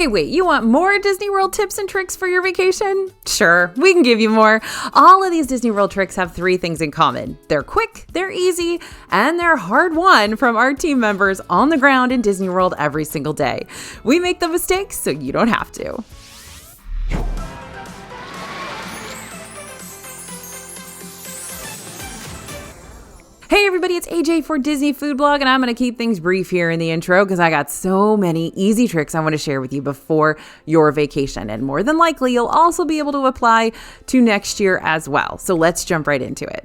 Hey, wait, you want more Disney World tips and tricks for your vacation? Sure, we can give you more. All of these Disney World tricks have 3 things in common. They're quick, they're easy, and they're hard-won from our team members on the ground in Disney World every single day. We make the mistakes so you don't have to. Hey everybody, it's AJ for Disney Food Blog, and I'm going to keep things brief here in the intro because I got so many easy tricks I want to share with you before your vacation, and more than likely you'll also be able to apply to next year as well. So let's jump right into it.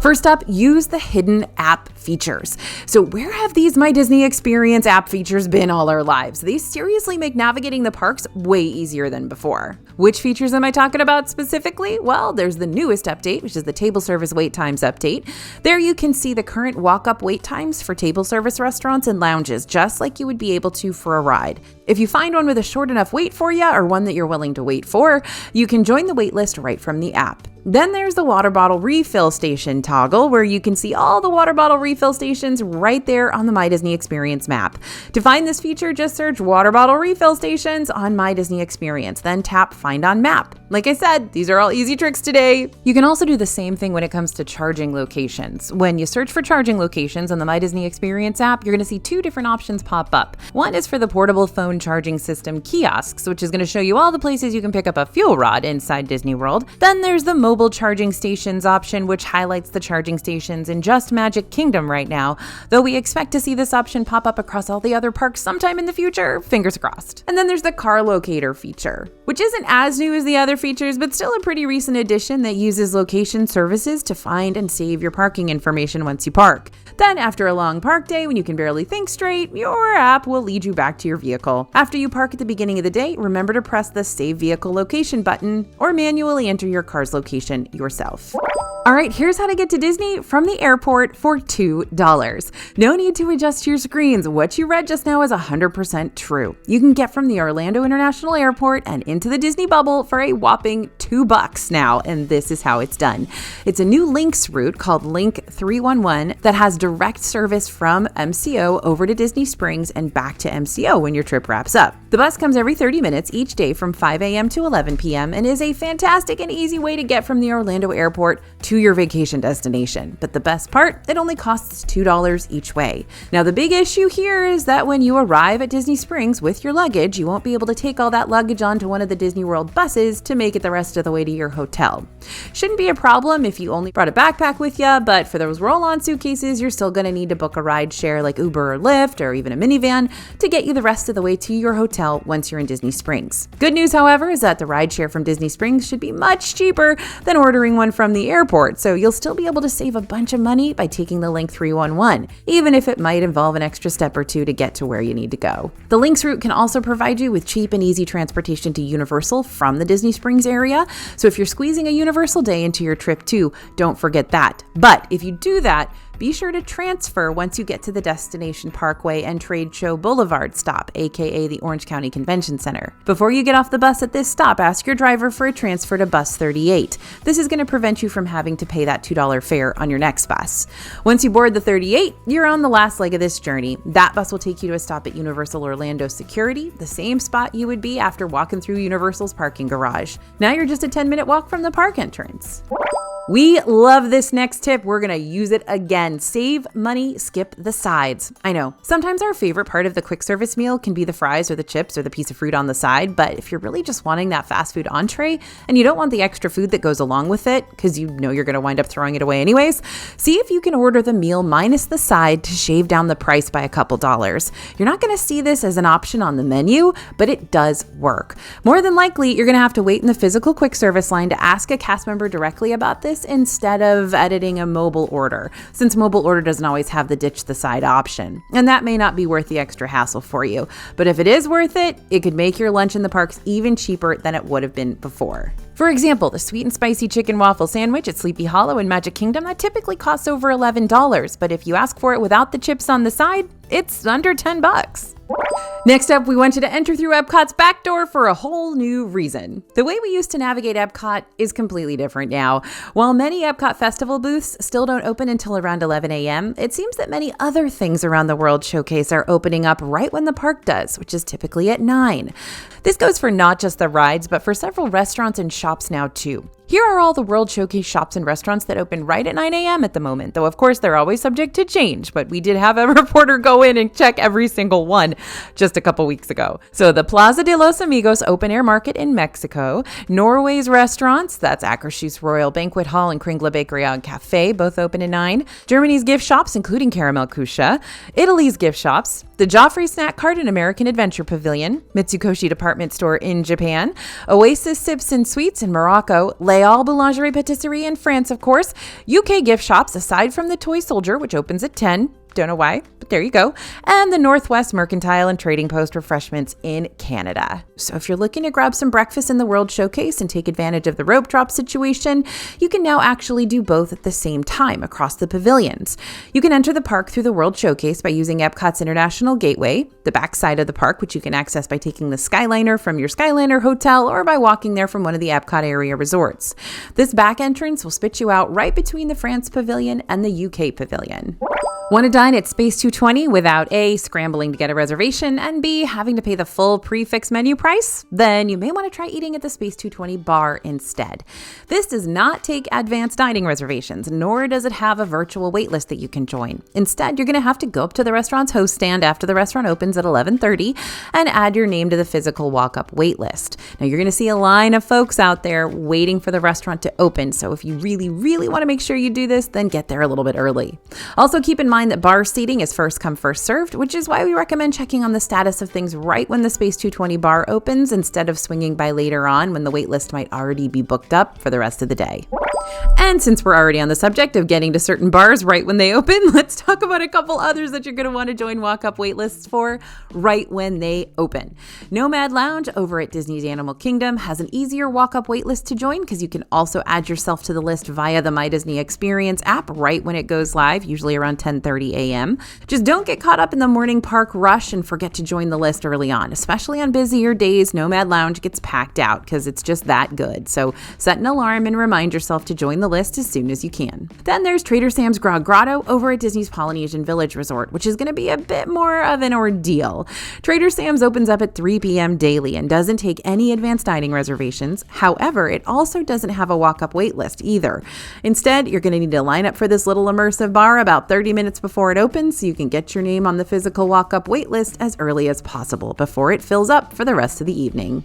First up, use the hidden app features. So where have these My Disney Experience app features been all our lives? These seriously make navigating the parks way easier than before. Which features am I talking about specifically? Well, there's the newest update, which is the table service wait times update. There you can see the current walk-up wait times for table service restaurants and lounges, just like you would be able to for a ride. If you find one with a short enough wait for you, or one that you're willing to wait for, you can join the wait list right from the app. Then there's the water bottle refill station toggle, where you can see all the water bottle refill stations right there on the My Disney Experience map. To find this feature, just search water bottle refill stations on My Disney Experience, then tap Find on Map. Like I said, these are all easy tricks today. You can also do the same thing when it comes to charging locations. When you search for charging locations on the My Disney Experience app, you're going to see 2 different options pop up. One is for the portable phone charging system kiosks, which is going to show you all the places you can pick up a fuel rod inside Disney World. Then there's the mobile charging stations option, which highlights the charging stations in just Magic Kingdom right now, though we expect to see this option pop up across all the other parks sometime in the future, fingers crossed. And then there's the car locator feature, which isn't as new as the other features, but still a pretty recent addition that uses location services to find and save your parking information once you park. Then after a long park day, when you can barely think straight, your app will lead you back to your vehicle. After you park at the beginning of the day, remember to press the Save Vehicle Location button or manually enter your car's location yourself. All right, here's how to get to Disney from the airport for $2. No need to adjust your screens. What you read just now is 100% true. You can get from the Orlando International Airport and into the Disney bubble for a whopping $2 now, and this is how it's done. It's a new Lynx route called Link 311 that has direct service from MCO over to Disney Springs and back to MCO when your trip wraps up. The bus comes every 30 minutes each day from 5 a.m. to 11 p.m. and is a fantastic and easy way to get from the Orlando Airport to your vacation destination. But the best part, it only costs $2 each way. Now, the big issue here is that when you arrive at Disney Springs with your luggage, you won't be able to take all that luggage onto one of the Disney World buses to make it the rest of the way to your hotel. Shouldn't be a problem if you only brought a backpack with you, but for those roll-on suitcases, you're still going to need to book a ride share like Uber or Lyft or even a minivan to get you the rest of the way to your hotel once you're in Disney Springs. Good news, however, is that the ride share from Disney Springs should be much cheaper than ordering one from the airport, so you'll still be able to save a bunch of money by taking the Link 311, even if it might involve an extra step or 2 to get to where you need to go. The Lynx route can also provide you with cheap and easy transportation to Universal from the Disney Springs area, so if you're squeezing a Universal day into your trip too, don't forget that. But if you do that, be sure to transfer once you get to the Destination Parkway and Trade Show Boulevard stop, aka the Orange County Convention Center. Before you get off the bus at this stop, ask your driver for a transfer to Bus 38. This is going to prevent you from having to pay that $2 fare on your next bus. Once you board the 38, you're on the last leg of this journey. That bus will take you to a stop at Universal Orlando Security, the same spot you would be after walking through Universal's parking garage. Now you're just a 10-minute walk from the park entrance. We love this next tip. We're going to use it again. Save money, skip the sides. I know, sometimes our favorite part of the quick service meal can be the fries or the chips or the piece of fruit on the side, but if you're really just wanting that fast food entree and you don't want the extra food that goes along with it, because you know you're going to wind up throwing it away anyways, see if you can order the meal minus the side to shave down the price by a couple dollars. You're not going to see this as an option on the menu, but it does work. More than likely, you're going to have to wait in the physical quick service line to ask a cast member directly about this instead of editing a mobile order, since mobile order doesn't always have the ditch the side option. And that may not be worth the extra hassle for you. But if it is worth it, it could make your lunch in the parks even cheaper than it would have been before. For example, the sweet and spicy chicken waffle sandwich at Sleepy Hollow in Magic Kingdom, that typically costs over $11, but if you ask for it without the chips on the side, it's under $10. Next up, we want you to enter through Epcot's back door for a whole new reason. The way we used to navigate Epcot is completely different now. While many Epcot festival booths still don't open until around 11 a.m., it seems that many other things around the World Showcase are opening up right when the park does, which is typically at 9. This goes for not just the rides, but for several restaurants and shops now too. Here are all the World Showcase shops and restaurants that open right at 9 a.m. at the moment, though of course they're always subject to change, but we did have a reporter go in and check every single one just a couple weeks ago. So the Plaza de los Amigos Open Air Market in Mexico, Norway's restaurants, that's Akershus Royal Banquet Hall and Kringla Bakery and Cafe, both open at 9, Germany's gift shops, including Caramel Kusha, Italy's gift shops, the Joffrey Snack Cart and American Adventure Pavilion, Mitsukoshi Department Store in Japan, Oasis Sips and Sweets in Morocco, L'Albe Boulangerie Patisserie in France, of course, UK gift shops aside from the Toy Soldier, which opens at 10, don't know why, but there you go, and the Northwest Mercantile and Trading Post Refreshments in Canada. So if you're looking to grab some breakfast in the World Showcase and take advantage of the rope drop situation, you can now actually do both at the same time across the pavilions. You can enter the park through the World Showcase by using Epcot's International Gateway, the back side of the park, which you can access by taking the Skyliner from your Skyliner hotel or by walking there from one of the Epcot area resorts. This back entrance will spit you out right between the France Pavilion and the UK Pavilion. Want to dine at Space 220 without A, scrambling to get a reservation, and B, having to pay the full prix-fixe menu price? Then you may want to try eating at the Space 220 bar instead. This does not take advanced dining reservations, nor does it have a virtual waitlist that you can join. Instead, you're going to have to go up to the restaurant's host stand after the restaurant opens at 11:30 and add your name to the physical walk-up waitlist. Now, you're going to see a line of folks out there waiting for the restaurant to open, so if you really, really want to make sure you do this, then get there a little bit early. Also, keep in mind that bar seating is first come, first served, which is why we recommend checking on the status of things right when the Space 220 bar opens instead of swinging by later on when the wait list might already be booked up for the rest of the day. And since we're already on the subject of getting to certain bars right when they open, let's talk about a couple others that you're going to want to join walk-up wait lists for right when they open. Nomad Lounge over at Disney's Animal Kingdom has an easier walk-up wait list to join because you can also add yourself to the list via the My Disney Experience app right when it goes live, usually around 10:30 a.m. Just don't get caught up in the morning park rush and forget to join the list early on. Especially on busier days, Nomad Lounge gets packed out because it's just that good. So set an alarm and remind yourself to join the list as soon as you can. Then there's Trader Sam's Grog Grotto over at Disney's Polynesian Village Resort, which is going to be a bit more of an ordeal. Trader Sam's opens up at 3 p.m. daily and doesn't take any advanced dining reservations. However, it also doesn't have a walk-up wait list either. Instead, you're going to need to line up for this little immersive bar about 30 minutes before it opens so you can get your name on the physical walk-up wait list as early as possible before it fills up for the rest of the evening.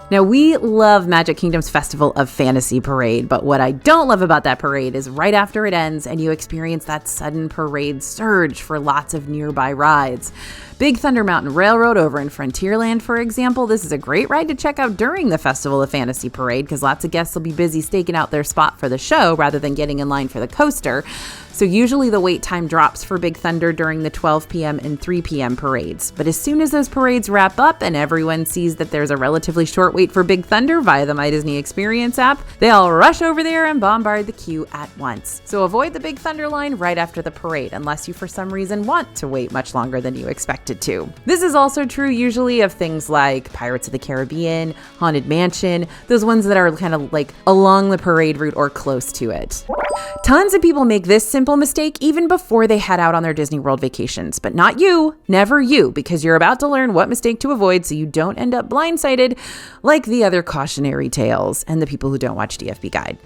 Now, we love Magic Kingdom's Festival of Fantasy Parade, but what I don't love about that parade is right after it ends and you experience that sudden parade surge for lots of nearby rides. Big Thunder Mountain Railroad over in Frontierland, for example, this is a great ride to check out during the Festival of Fantasy Parade because lots of guests will be busy staking out their spot for the show rather than getting in line for the coaster. So usually the wait time drops for Big Thunder during the 12 p.m. and 3 p.m. parades. But as soon as those parades wrap up and everyone sees that there's a relatively short wait for Big Thunder via the My Disney Experience app, they all rush over there and bombard the queue at once. So avoid the Big Thunder line right after the parade unless you for some reason want to wait much longer than you expected to. This is also true usually of things like Pirates of the Caribbean, Haunted Mansion, those ones that are kind of like along the parade route or close to it. Tons of people make this simple mistake even before they head out on their Disney World vacations, but not you, never you, because you're about to learn what mistake to avoid so you don't end up blindsided like the other cautionary tales and the people who don't watch DFB Guide.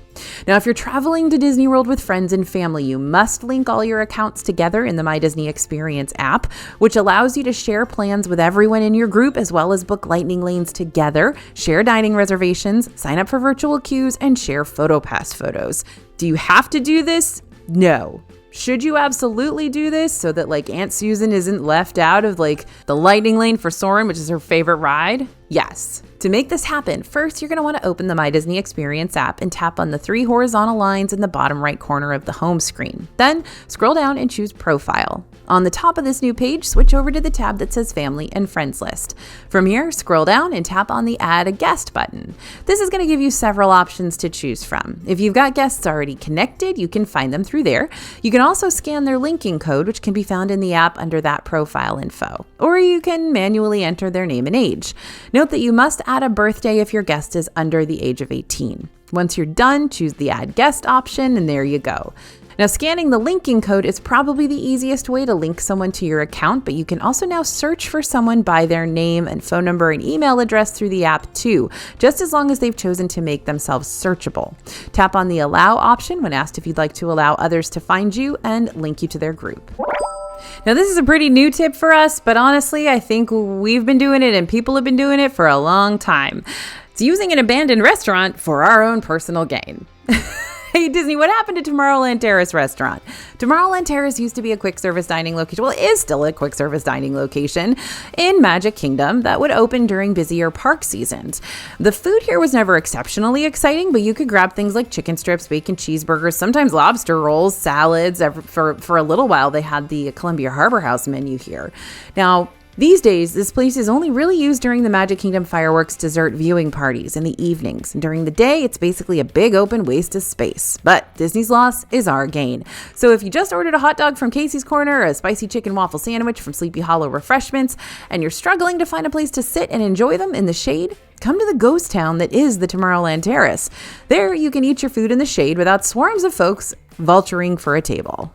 Now, if you're traveling to Disney World with friends and family, you must link all your accounts together in the My Disney Experience app, which allows you to share plans with everyone in your group as well as book lightning lanes together, share dining reservations, sign up for virtual queues, and share PhotoPass photos. Do you have to do this? No. Should you absolutely do this so that like Aunt Susan isn't left out of like the lightning lane for Soarin', which is her favorite ride? Yes. To make this happen, first you're going to want to open the My Disney Experience app and tap on the 3 horizontal lines in the bottom right corner of the home screen. Then scroll down and choose Profile. On the top of this new page, switch over to the tab that says Family and Friends List. From here, scroll down and tap on the Add a Guest button. This is going to give you several options to choose from. If you've got guests already connected, you can find them through there. You can also scan their linking code, which can be found in the app under that profile info. Or you can manually enter their name and age. Note that you must add a birthday if your guest is under the age of 18. Once you're done, choose the Add Guest option, and there you go. Now, scanning the linking code is probably the easiest way to link someone to your account, but you can also now search for someone by their name and phone number and email address through the app too, just as long as they've chosen to make themselves searchable. Tap on the Allow option when asked if you'd like to allow others to find you and link you to their group. Now, this is a pretty new tip for us, but honestly, I think we've been doing it and people have been doing it for a long time. It's using an abandoned restaurant for our own personal gain. Hey Disney, what happened to Tomorrowland Terrace restaurant? Tomorrowland Terrace used to be a quick service dining location. Well, it is still a quick service dining location in Magic Kingdom that would open during busier park seasons. The food here was never exceptionally exciting, but you could grab things like chicken strips, bacon cheeseburgers, sometimes lobster rolls, salads. For a little while, they had the Columbia Harbor House menu here. Now, these days, this place is only really used during the Magic Kingdom fireworks dessert viewing parties in the evenings. And during the day, it's basically a big open waste of space. But Disney's loss is our gain. So if you just ordered a hot dog from Casey's Corner, a spicy chicken waffle sandwich from Sleepy Hollow Refreshments, and you're struggling to find a place to sit and enjoy them in the shade, come to the ghost town that is the Tomorrowland Terrace. There, you can eat your food in the shade without swarms of folks vulturing for a table.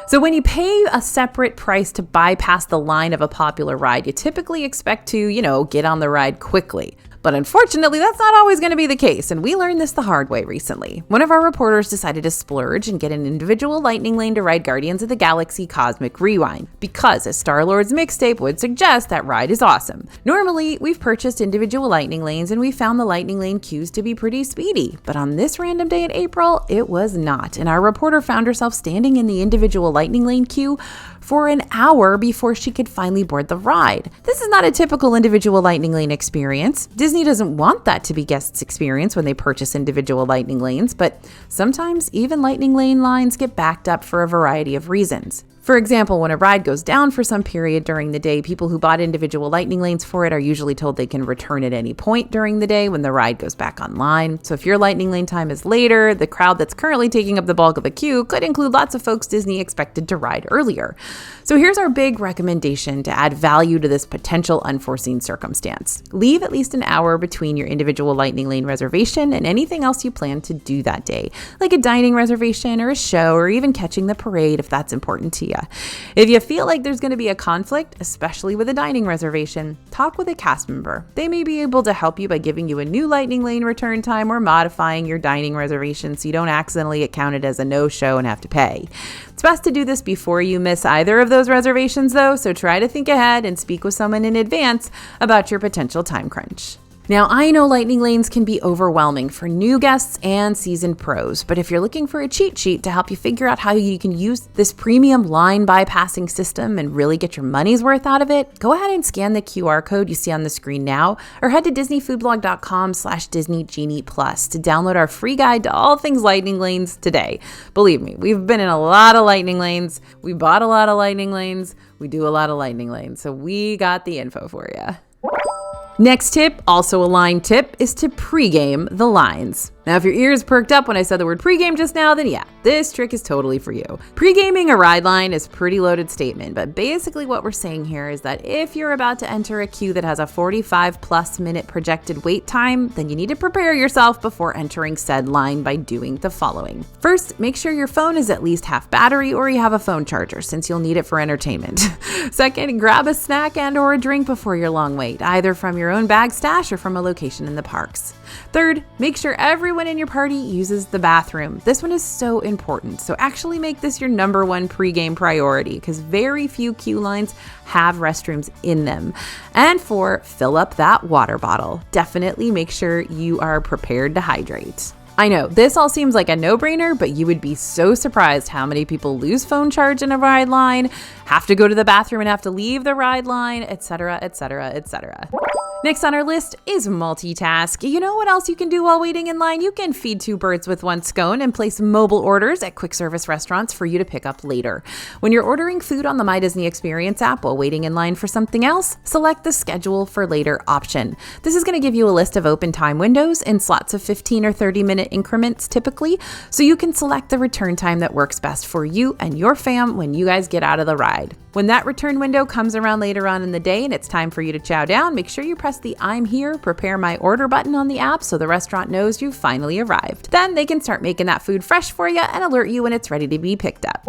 So when you pay a separate price to bypass the line of a popular ride, you typically expect to, get on the ride quickly. But unfortunately, that's not always going to be the case, and we learned this the hard way recently. One of our reporters decided to splurge and get an individual lightning lane to ride Guardians of the Galaxy Cosmic Rewind, because as Star-Lord's mixtape would suggest, that ride is awesome. Normally, we've purchased individual lightning lanes, and we found the lightning lane queues to be pretty speedy, but on this random day in April, it was not, and our reporter found herself standing in the individual lightning lane queue for an hour before she could finally board the ride. This is not a typical individual lightning lane experience. Disney doesn't want that to be guests' experience when they purchase individual lightning lanes, but sometimes even lightning lane lines get backed up for a variety of reasons. For example, when a ride goes down for some period during the day, people who bought individual lightning lanes for it are usually told they can return at any point during the day when the ride goes back online. So if your lightning lane time is later, the crowd that's currently taking up the bulk of the queue could include lots of folks Disney expected to ride earlier. So here's our big recommendation to add value to this potential unforeseen circumstance. Leave at least an hour between your individual lightning lane reservation and anything else you plan to do that day, like a dining reservation or a show or even catching the parade if that's important to you. If you feel like there's going to be a conflict, especially with a dining reservation, talk with a cast member. They may be able to help you by giving you a new lightning lane return time or modifying your dining reservation so you don't accidentally get counted as a no-show and have to pay. It's best to do this before you miss either of those reservations though, so try to think ahead and speak with someone in advance about your potential time crunch. Now, I know lightning lanes can be overwhelming for new guests and seasoned pros, but if you're looking for a cheat sheet to help you figure out how you can use this premium line bypassing system and really get your money's worth out of it, go ahead and scan the QR code you see on the screen now, or head to disneyfoodblog.com/DisneyGenie Plus to download our free guide to all things lightning lanes today. Believe me, we've been in a lot of lightning lanes. We bought a lot of lightning lanes. We do a lot of lightning lanes. So we got the info for you. Next tip, also a line tip, is to pregame the lines. Now, if your ears perked up when I said the word pregame just now, then yeah, this trick is totally for you. Pregaming a ride line is a pretty loaded statement, but basically what we're saying here is that if you're about to enter a queue that has a 45+ minute projected wait time, then you need to prepare yourself before entering said line by doing the following. First, make sure your phone is at least half battery or you have a phone charger since you'll need it for entertainment. Second, grab a snack and or a drink before your long wait, either from your own bag stash or from a location in the parks. Third, make sure everyone in your party uses the bathroom. This one is so important, so actually make this your number one pregame priority because very few queue lines have restrooms in them. And four, fill up that water bottle. Definitely make sure you are prepared to hydrate. I know, this all seems like a no-brainer, but you would be so surprised how many people lose phone charge in a ride line, have to go to the bathroom and have to leave the ride line, etc., etc., etc. Next on our list is Multitask. You know what else you can do while waiting in line? You can feed two birds with one scone and place mobile orders at quick service restaurants for you to pick up later. When you're ordering food on the My Disney Experience app while waiting in line for something else, select the Schedule for Later option. This is going to give you a list of open time windows in slots of 15 or 30-minute increments typically, so you can select the return time that works best for you and your fam when you guys get out of the ride. When that return window comes around later on in the day and it's time for you to chow down, make sure you press the I'm here, prepare my order button on the app so the restaurant knows you've finally arrived. Then they can start making that food fresh for you and alert you when it's ready to be picked up.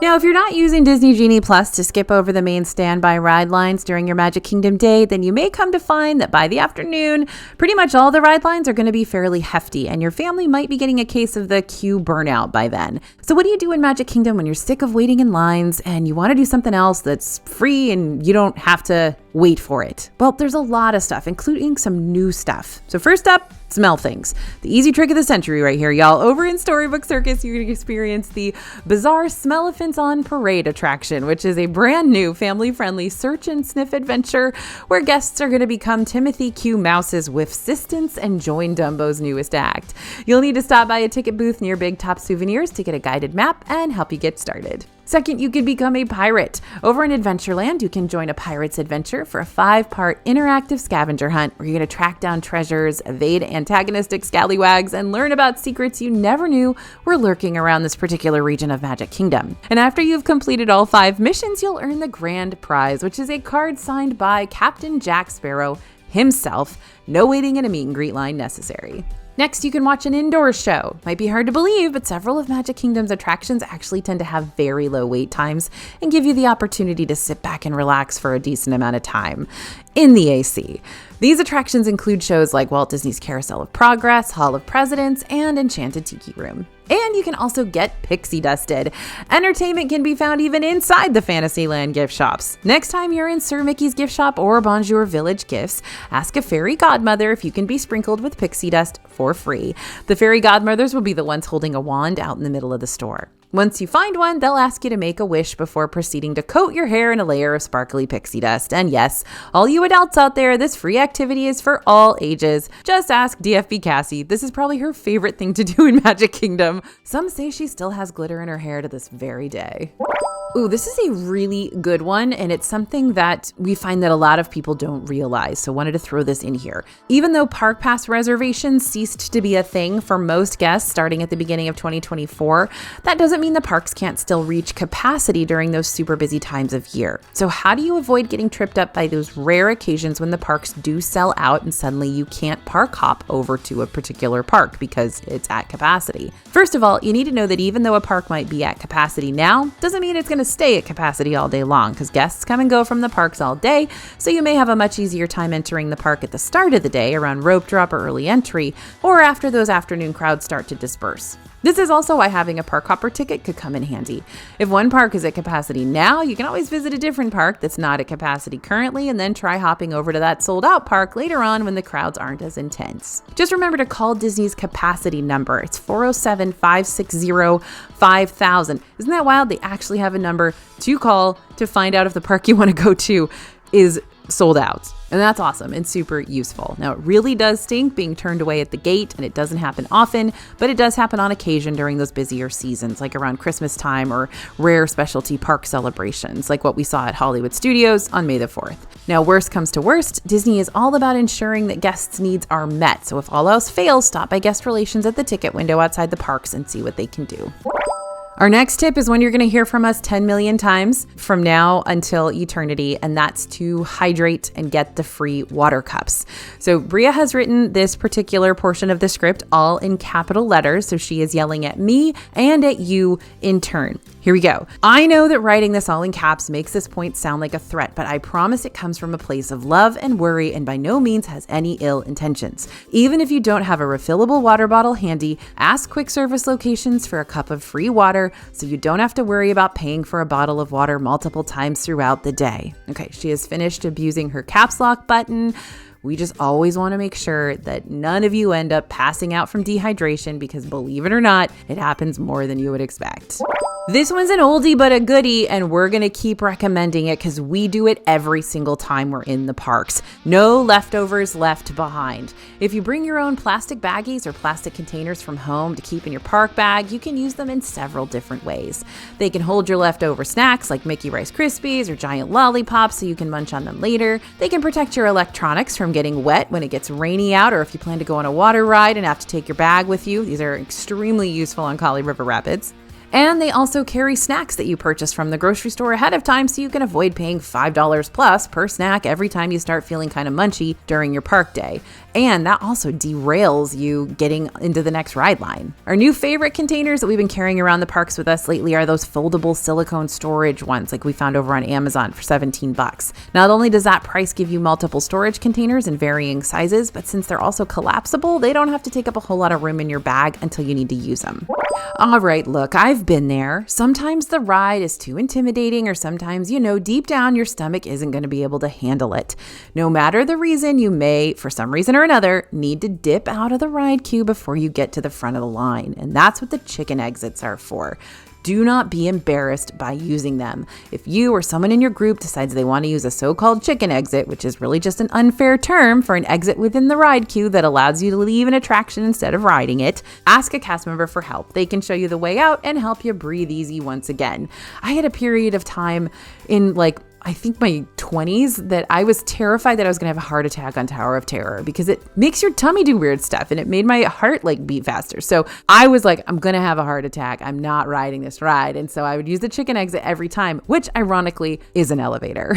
Now, if you're not using Disney Genie Plus to skip over the main standby ride lines during your Magic Kingdom day, then you may come to find that by the afternoon, pretty much all the ride lines are going to be fairly hefty and your family might be getting a case of the queue burnout by then. So what do you do in Magic Kingdom when you're sick of waiting in lines and you want to do something else that's free and you don't have to wait for it? Well, there's a lot of stuff, including some new stuff. So first up, smell things. The easy trick of the century right here, y'all. Over in Storybook Circus, you're going to experience the bizarre Smell-a-Fints on Parade attraction, which is a brand new family-friendly search and sniff adventure where guests are going to become Timothy Q. Mouse's whiff assistants and join Dumbo's newest act. You'll need to stop by a ticket booth near Big Top Souvenirs to get a guided map and help you get started. Second, you can become a pirate. Over in Adventureland, you can join a pirate's adventure for a 5-part interactive scavenger hunt where you're going to track down treasures, evade antagonistic scallywags, and learn about secrets you never knew were lurking around this particular region of Magic Kingdom. And after you've completed all 5 missions, you'll earn the grand prize, which is a card signed by Captain Jack Sparrow himself. No waiting in a meet and greet line necessary. Next, you can watch an indoor show. Might be hard to believe, but several of Magic Kingdom's attractions actually tend to have very low wait times and give you the opportunity to sit back and relax for a decent amount of time in the AC. These attractions include shows like Walt Disney's Carousel of Progress, Hall of Presidents, and Enchanted Tiki Room. And you can also get pixie dusted. Entertainment can be found even inside the Fantasyland gift shops. Next time you're in Sir Mickey's gift shop or Bonjour Village Gifts, ask a fairy godmother if you can be sprinkled with pixie dust for free. The fairy godmothers will be the ones holding a wand out in the middle of the store. Once you find one, they'll ask you to make a wish before proceeding to coat your hair in a layer of sparkly pixie dust. And yes, all you adults out there, this free activity is for all ages. Just ask DFB Cassie. This is probably her favorite thing to do in Magic Kingdom. Some say she still has glitter in her hair to this very day. Ooh, this is a really good one, and it's something that we find that a lot of people don't realize, so wanted to throw this in here. Even though Park Pass reservations ceased to be a thing for most guests starting at the beginning of 2024, that doesn't mean the parks can't still reach capacity during those super busy times of year. So how do you avoid getting tripped up by those rare occasions when the parks do sell out and suddenly you can't park hop over to a particular park because it's at capacity? First of all, you need to know that even though a park might be at capacity now, doesn't mean it's going to stay at capacity all day long because guests come and go from the parks all day, so you may have a much easier time entering the park at the start of the day around rope drop or early entry, or after those afternoon crowds start to disperse. This is also why having a park hopper ticket could come in handy. If one park is at capacity now, you can always visit a different park that's not at capacity currently and then try hopping over to that sold out park later on when the crowds aren't as intense. Just remember to call Disney's capacity number. It's 407-560-5000. Isn't that wild? They actually have a number to call to find out if the park you want to go to is sold out. And that's awesome and super useful. Now, it really does stink being turned away at the gate, and it doesn't happen often, but it does happen on occasion during those busier seasons, like around Christmas time or rare specialty park celebrations, like what we saw at Hollywood Studios on May the 4th. Now, worst comes to worst, Disney is all about ensuring that guests' needs are met. So if all else fails, stop by guest relations at the ticket window outside the parks and see what they can do. Our next tip is one you're going to hear from us 10 million times from now until eternity, and that's to hydrate and get the free water cups. So Bria has written this particular portion of the script all in capital letters, so she is yelling at me and at you in turn. Here we go. I know that writing this all in caps makes this point sound like a threat, but I promise it comes from a place of love and worry and by no means has any ill intentions. Even if you don't have a refillable water bottle handy, ask quick service locations for a cup of free water so you don't have to worry about paying for a bottle of water multiple times throughout the day. Okay, she has finished abusing her caps lock button. We just always want to make sure that none of you end up passing out from dehydration because believe it or not, it happens more than you would expect. This one's an oldie but a goodie, and we're going to keep recommending it because we do it every single time we're in the parks. No leftovers left behind. If you bring your own plastic baggies or plastic containers from home to keep in your park bag, you can use them in several different ways. They can hold your leftover snacks like Mickey Rice Krispies or giant lollipops so you can munch on them later. They can protect your electronics from getting wet when it gets rainy out, or if you plan to go on a water ride and have to take your bag with you. These are extremely useful on Kali River Rapids. And they also carry snacks that you purchase from the grocery store ahead of time so you can avoid paying $5 plus per snack every time you start feeling kind of munchy during your park day. And that also derails you getting into the next ride line. Our new favorite containers that we've been carrying around the parks with us lately are those foldable silicone storage ones like we found over on Amazon for $17. Not only does that price give you multiple storage containers in varying sizes, but since they're also collapsible, they don't have to take up a whole lot of room in your bag until you need to use them. All right, look, I've been there. Sometimes the ride is too intimidating, or sometimes, deep down your stomach isn't going to be able to handle it. No matter the reason, you may, for some reason or another, need to dip out of the ride queue before you get to the front of the line. And that's what the chicken exits are for. Do not be embarrassed by using them. If you or someone in your group decides they want to use a so-called chicken exit, which is really just an unfair term for an exit within the ride queue that allows you to leave an attraction instead of riding it, ask a cast member for help. They can show you the way out and help you breathe easy once again. I had a period of time in I think my 20s that I was terrified that I was going to have a heart attack on Tower of Terror because it makes your tummy do weird stuff and it made my heart beat faster. So I was like, I'm going to have a heart attack. I'm not riding this ride. And so I would use the chicken exit every time, which ironically is an elevator.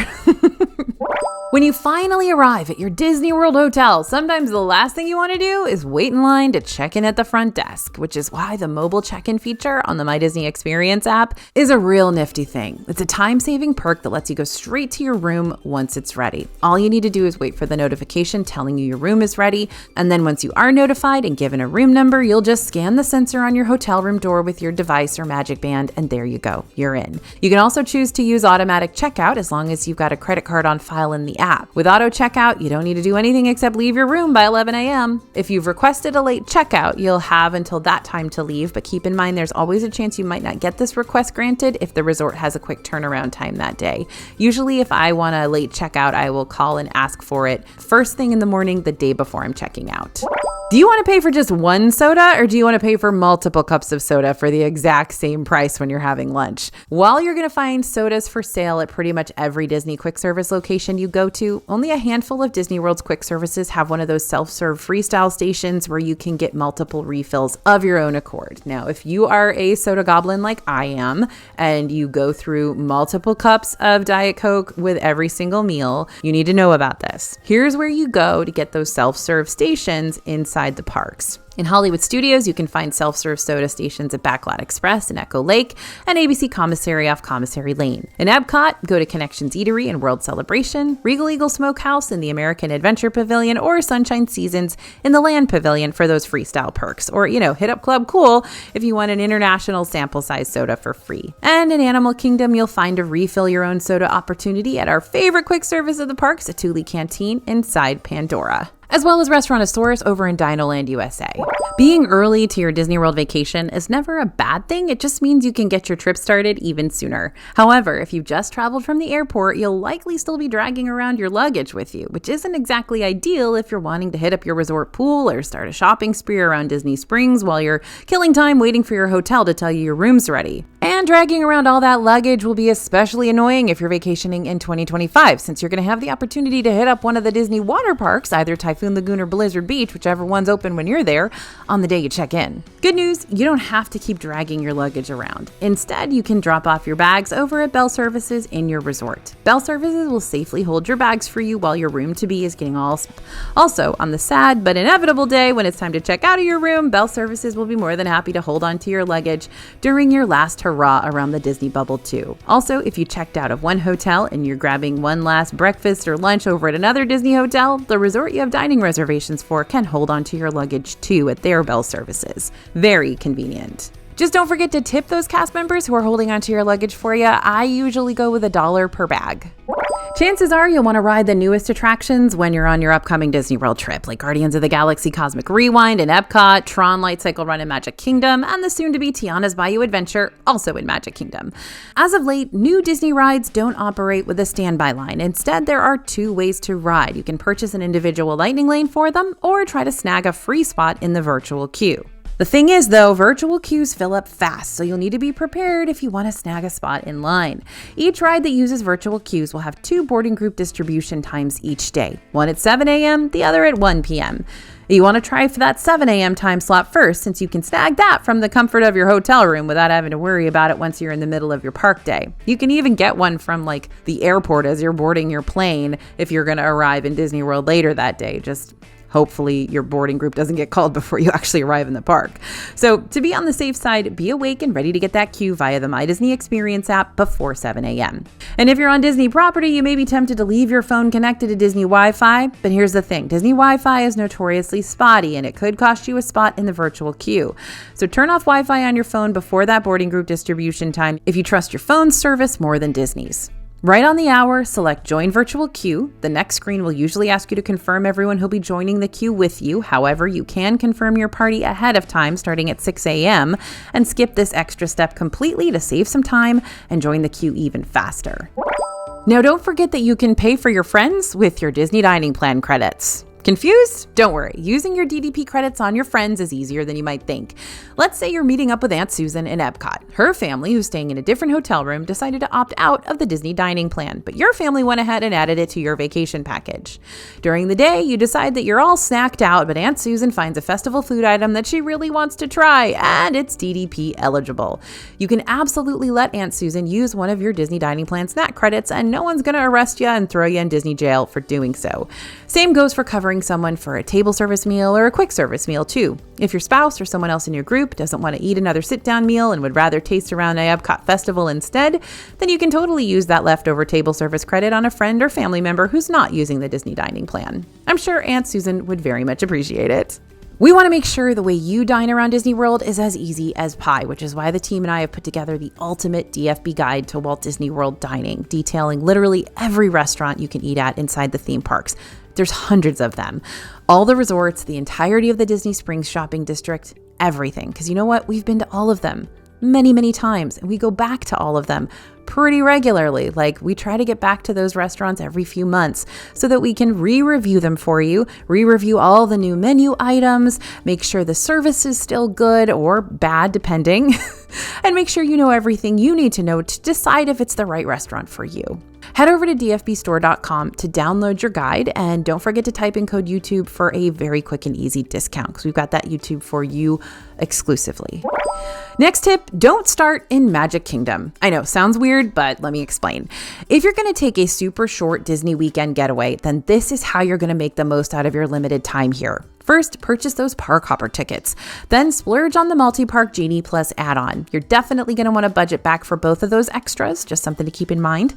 When you finally arrive at your Disney World hotel, sometimes the last thing you want to do is wait in line to check in at the front desk, which is why the mobile check-in feature on the My Disney Experience app is a real nifty thing. It's a time-saving perk that lets you go straight to your room once it's ready. All you need to do is wait for the notification telling you your room is ready, and then once you are notified and given a room number, you'll just scan the sensor on your hotel room door with your device or Magic Band, and there you go, you're in. You can also choose to use automatic checkout as long as you've got a credit card on file in the app. With auto checkout, you don't need to do anything except leave your room by 11 a.m. If you've requested a late checkout, you'll have until that time to leave, but keep in mind there's always a chance you might not get this request granted if the resort has a quick turnaround time that day. Usually if I want a late checkout, I will call and ask for it first thing in the morning the day before I'm checking out. Do you want to pay for just one soda, or do you want to pay for multiple cups of soda for the exact same price when you're having lunch? While you're going to find sodas for sale at pretty much every Disney quick service location you go to, only a handful of Disney World's quick services have one of those self-serve freestyle stations where you can get multiple refills of your own accord. Now, if you are a soda goblin like I am, and you go through multiple cups of Diet Coke with every single meal, you need to know about this. Here's where you go to get those self-serve stations inside the parks. In Hollywood Studios, you can find self-serve soda stations at Backlot Express in Echo Lake and ABC Commissary off Commissary Lane. In Epcot, go to Connections Eatery and World Celebration, Regal Eagle Smokehouse in the American Adventure Pavilion, or Sunshine Seasons in the Land Pavilion for those freestyle perks. Or, hit up Club Cool if you want an international sample size soda for free. And in Animal Kingdom, you'll find a refill your own soda opportunity at our favorite quick service of the parks, a Thule Canteen inside Pandora, as well as Restaurantosaurus over in Dinoland USA. Being early to your Disney World vacation is never a bad thing. It just means you can get your trip started even sooner. However, if you've just traveled from the airport, you'll likely still be dragging around your luggage with you, which isn't exactly ideal if you're wanting to hit up your resort pool or start a shopping spree around Disney Springs while you're killing time waiting for your hotel to tell you your room's ready. And dragging around all that luggage will be especially annoying if you're vacationing in 2025, since you're going to have the opportunity to hit up one of the Disney water parks, either Typhoon Lagoon or Blizzard Beach, whichever one's open when you're there, on the day you check in. Good news, you don't have to keep dragging your luggage around. Instead, you can drop off your bags over at Bell Services in your resort. Bell Services will safely hold your bags for you while your room to be is getting all Also, on the sad but inevitable day when it's time to check out of your room, Bell Services will be more than happy to hold on to your luggage during your last hurrah around the Disney bubble too. Also, if you checked out of one hotel and you're grabbing one last breakfast or lunch over at another Disney hotel, the resort you have dining reservations for can hold on to your luggage too at their Bell Services. Very convenient. Just don't forget to tip those cast members who are holding onto your luggage for you. I usually go with $1 per bag. Chances are you'll want to ride the newest attractions when you're on your upcoming Disney World trip, like Guardians of the Galaxy Cosmic Rewind in Epcot, Tron Light Cycle Run in Magic Kingdom, and the soon-to-be Tiana's Bayou Adventure, also in Magic Kingdom. As of late, new Disney rides don't operate with a standby line. Instead, there are two ways to ride. You can purchase an individual lightning lane for them, or try to snag a free spot in the virtual queue. The thing is, though, virtual queues fill up fast, so you'll need to be prepared if you want to snag a spot in line. Each ride that uses virtual queues will have 2 boarding group distribution times each day, one at 7 a.m., the other at 1 p.m. You want to try for that 7 a.m. time slot first, since you can snag that from the comfort of your hotel room without having to worry about it once you're in the middle of your park day. You can even get one from the airport as you're boarding your plane if you're going to arrive in Disney World later that day. Just hopefully your boarding group doesn't get called before you actually arrive in the park. So to be on the safe side, be awake and ready to get that queue via the My Disney Experience app before 7 a.m. And if you're on Disney property, you may be tempted to leave your phone connected to Disney Wi-Fi, but here's the thing. Disney Wi-Fi is notoriously spotty and it could cost you a spot in the virtual queue. So turn off Wi-Fi on your phone before that boarding group distribution time if you trust your phone's service more than Disney's. Right on the hour, select Join Virtual Queue. The next screen will usually ask you to confirm everyone who'll be joining the queue with you. However, you can confirm your party ahead of time starting at 6 a.m. and skip this extra step completely to save some time and join the queue even faster. Now, don't forget that you can pay for your friends with your Disney Dining Plan credits. Confused? Don't worry. Using your DDP credits on your friends is easier than you might think. Let's say you're meeting up with Aunt Susan in Epcot. Her family, who's staying in a different hotel room, decided to opt out of the Disney dining plan, but your family went ahead and added it to your vacation package. During the day, you decide that you're all snacked out, but Aunt Susan finds a festival food item that she really wants to try, and it's DDP eligible. You can absolutely let Aunt Susan use one of your Disney dining plan snack credits, and no one's going to arrest you and throw you in Disney jail for doing so. Same goes for covering someone for a table service meal or a quick service meal too. If your spouse or someone else in your group doesn't want to eat another sit-down meal and would rather taste around the Epcot festival instead, then you can totally use that leftover table service credit on a friend or family member who's not using the Disney dining plan. I'm sure Aunt Susan would very much appreciate it. We want to make sure the way you dine around Disney World is as easy as pie, which is why the team and I have put together the ultimate DFB guide to Walt Disney World dining, detailing literally every restaurant you can eat at inside the theme parks. There's hundreds of them. All the resorts, the entirety of the Disney Springs shopping district, everything. Because you know what? We've been to all of them many, many times, and we go back to all of them pretty regularly. We try to get back to those restaurants every few months so that we can re-review them for you, re-review all the new menu items, make sure the service is still good or bad, depending, and make sure you know everything you need to know to decide if it's the right restaurant for you. Head over to dfbstore.com to download your guide, and don't forget to type in code YouTube for a very quick and easy discount, because we've got that YouTube for you exclusively. Next tip, don't start in Magic Kingdom. I know, sounds weird, but let me explain. If you're going to take a super short Disney weekend getaway, then this is how you're going to make the most out of your limited time here. First, purchase those park hopper tickets. Then splurge on the Multi-Park Genie Plus add-on. You're definitely going to want to budget back for both of those extras, just something to keep in mind.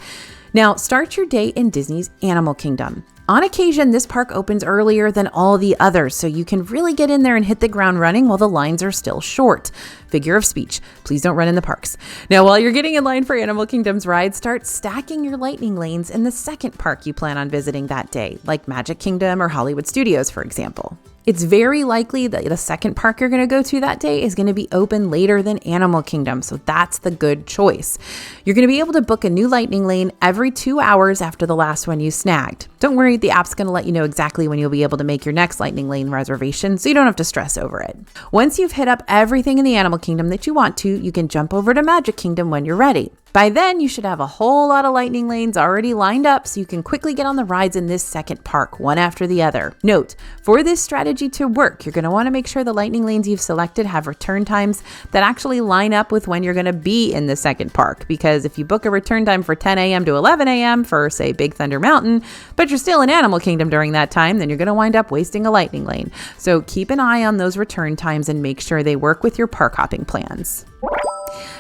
Now, start your day in Disney's Animal Kingdom. On occasion, this park opens earlier than all the others, so you can really get in there and hit the ground running while the lines are still short. Figure of speech. Please don't run in the parks. Now, while you're getting in line for Animal Kingdom's ride, start stacking your lightning lanes in the second park you plan on visiting that day, like Magic Kingdom or Hollywood Studios, for example. It's very likely that the second park you're going to go to that day is going to be open later than Animal Kingdom, so that's the good choice. You're going to be able to book a new lightning lane every 2 hours after the last one you snagged. Don't worry, the app's going to let you know exactly when you'll be able to make your next lightning lane reservation, so you don't have to stress over it. Once you've hit up everything in the Animal Kingdom that you want to, you can jump over to Magic Kingdom when you're ready. By then, you should have a whole lot of lightning lanes already lined up so you can quickly get on the rides in this second park, one after the other. Note, for this strategy to work, you're going to want to make sure the lightning lanes you've selected have return times that actually line up with when you're going to be in the second park. Because if you book a return time for 10 a.m. to 11 a.m. for, say, Big Thunder Mountain, but you're still in Animal Kingdom during that time, then you're going to wind up wasting a lightning lane. So keep an eye on those return times and make sure they work with your park hopping plans.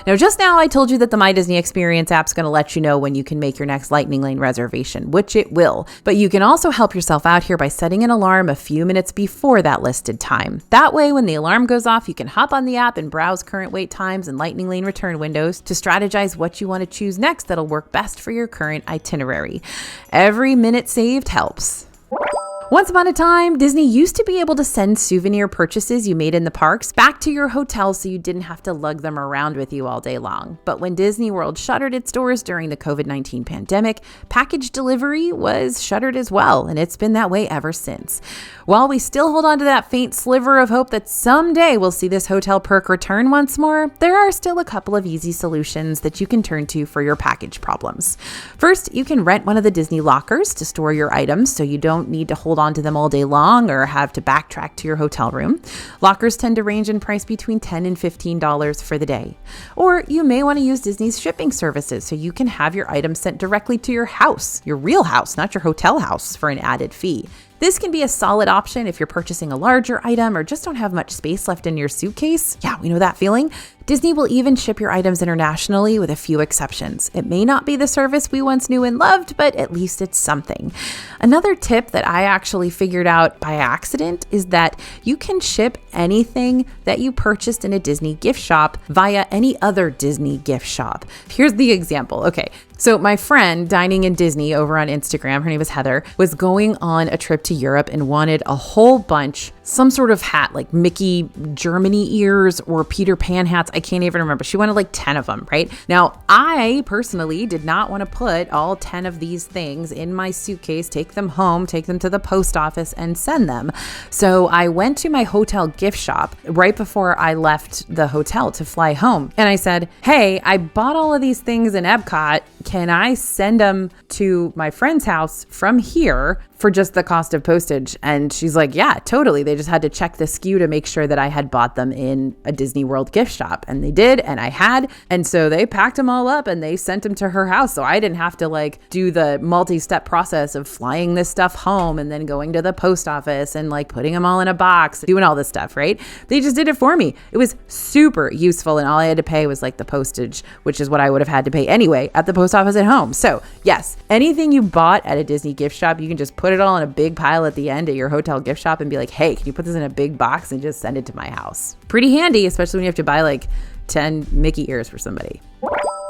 Now, just now I told you that the My Disney Experience app's going to let you know when you can make your next Lightning Lane reservation, which it will. But you can also help yourself out here by setting an alarm a few minutes before that listed time. That way, when the alarm goes off, you can hop on the app and browse current wait times and Lightning Lane return windows to strategize what you want to choose next that'll work best for your current itinerary. Every minute saved helps. Once upon a time, Disney used to be able to send souvenir purchases you made in the parks back to your hotel so you didn't have to lug them around with you all day long. But when Disney World shuttered its doors during the COVID-19 pandemic, package delivery was shuttered as well, and it's been that way ever since. While we still hold on to that faint sliver of hope that someday we'll see this hotel perk return once more, there are still a couple of easy solutions that you can turn to for your package problems. First, you can rent one of the Disney lockers to store your items so you don't need to hold on to them all day long or have to backtrack to your hotel room. Lockers tend to range in price between $10 and $15 for the day. Or you may want to use Disney's shipping services so you can have your items sent directly to your house, your real house, not your hotel house, for an added fee. This can be a solid option if you're purchasing a larger item or just don't have much space left in your suitcase. Yeah, we know that feeling. Disney will even ship your items internationally with a few exceptions. It may not be the service we once knew and loved, but at least it's something. Another tip that I actually figured out by accident is that you can ship anything that you purchased in a Disney gift shop via any other Disney gift shop. Here's the example. Okay, so my friend dining in Disney over on Instagram, her name is Heather, was going on a trip to Europe and wanted a whole bunch, some sort of hat, like Mickey Germany ears or Peter Pan hats. I can't even remember. She wanted like 10 of them, right? Now, I personally did not want to put all 10 of these things in my suitcase, take them home, take them to the post office and send them. So I went to my hotel gift shop right before I left the hotel to fly home. And I said, hey, I bought all of these things in Epcot. Can I send them to my friend's house from here for just the cost of postage? And she's like, yeah, totally. They just had to check the SKU to make sure that I had bought them in a Disney World gift shop. And they did, and I had. And so they packed them all up and they sent them to her house. So I didn't have to like do the multi-step process of flying this stuff home and then going to the post office and like putting them all in a box, doing all this stuff, right? They just did it for me. It was super useful. And all I had to pay was like the postage, which is what I would have had to pay anyway at the post office at home. So yes, anything you bought at a Disney gift shop, you can just put it all in a big pile at the end at your hotel gift shop and be like, hey, can you put this in a big box and just send it to my house? Pretty handy, especially when you have to buy like 10 Mickey ears for somebody.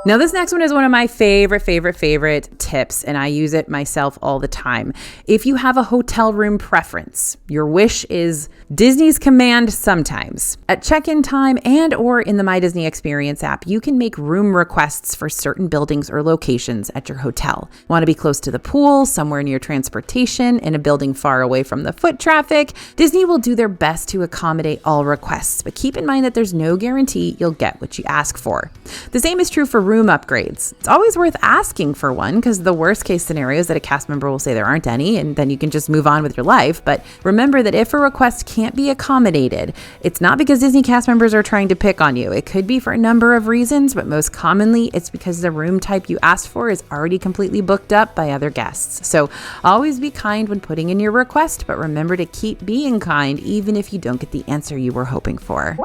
Now, this next one is one of my favorite tips, and I use it myself all the time. If you have a hotel room preference, your wish is Disney's command sometimes. At check-in time and or in the My Disney Experience app, you can make room requests for certain buildings or locations at your hotel. Want to be close to the pool, somewhere near transportation, in a building far away from the foot traffic? Disney will do their best to accommodate all requests, but keep in mind that there's no guarantee you'll get what you ask for. The same is true for room upgrades. It's always worth asking for one because the worst case scenario is that a cast member will say there aren't any and then you can just move on with your life. But remember that if a request can't be accommodated, it's not because Disney cast members are trying to pick on you. It could be for a number of reasons, but most commonly it's because the room type you asked for is already completely booked up by other guests. So always be kind when putting in your request, but remember to keep being kind even if you don't get the answer you were hoping for.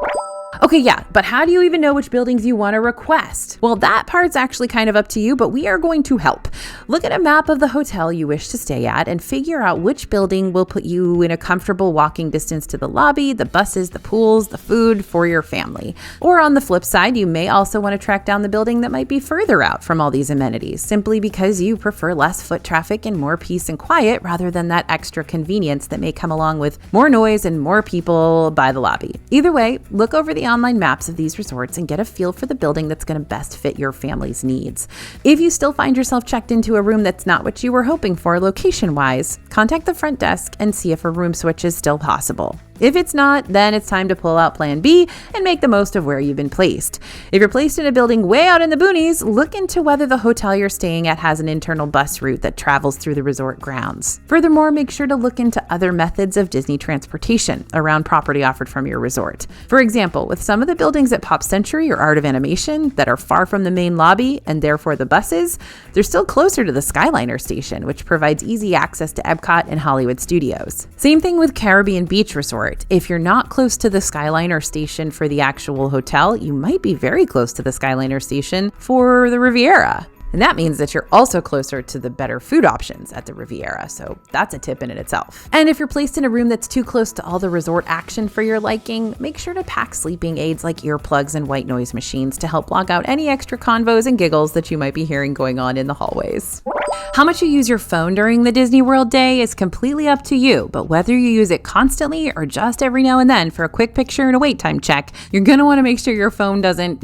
Okay, yeah, but how do you even know which buildings you want to request? Well, that part's actually kind of up to you, but we are going to help. Look at a map of the hotel you wish to stay at and figure out which building will put you in a comfortable walking distance to the lobby, the buses, the pools, the food for your family. Or on the flip side, you may also want to track down the building that might be further out from all these amenities, simply because you prefer less foot traffic and more peace and quiet rather than that extra convenience that may come along with more noise and more people by the lobby. Either way, look over the online maps of these resorts and get a feel for the building that's going to best fit your family's needs. If you still find yourself checked into a room that's not what you were hoping for location-wise, contact the front desk and see if a room switch is still possible. If it's not, then it's time to pull out plan B and make the most of where you've been placed. If you're placed in a building way out in the boonies, look into whether the hotel you're staying at has an internal bus route that travels through the resort grounds. Furthermore, make sure to look into other methods of Disney transportation around property offered from your resort. For example, with some of the buildings at Pop Century or Art of Animation that are far from the main lobby and therefore the buses, they're still closer to the Skyliner station, which provides easy access to Epcot and Hollywood Studios. Same thing with Caribbean Beach Resort, airport. If you're not close to the Skyliner station for the actual hotel, you might be very close to the Skyliner station for the Riviera. And that means that you're also closer to the better food options at the Riviera, so that's a tip in itself. And if you're placed in a room that's too close to all the resort action for your liking, make sure to pack sleeping aids like earplugs and white noise machines to help block out any extra convos and giggles that you might be hearing going on in the hallways. How much you use your phone during the Disney World day is completely up to you, but whether you use it constantly or just every now and then for a quick picture and a wait time check, you're gonna wanna make sure your phone doesn't,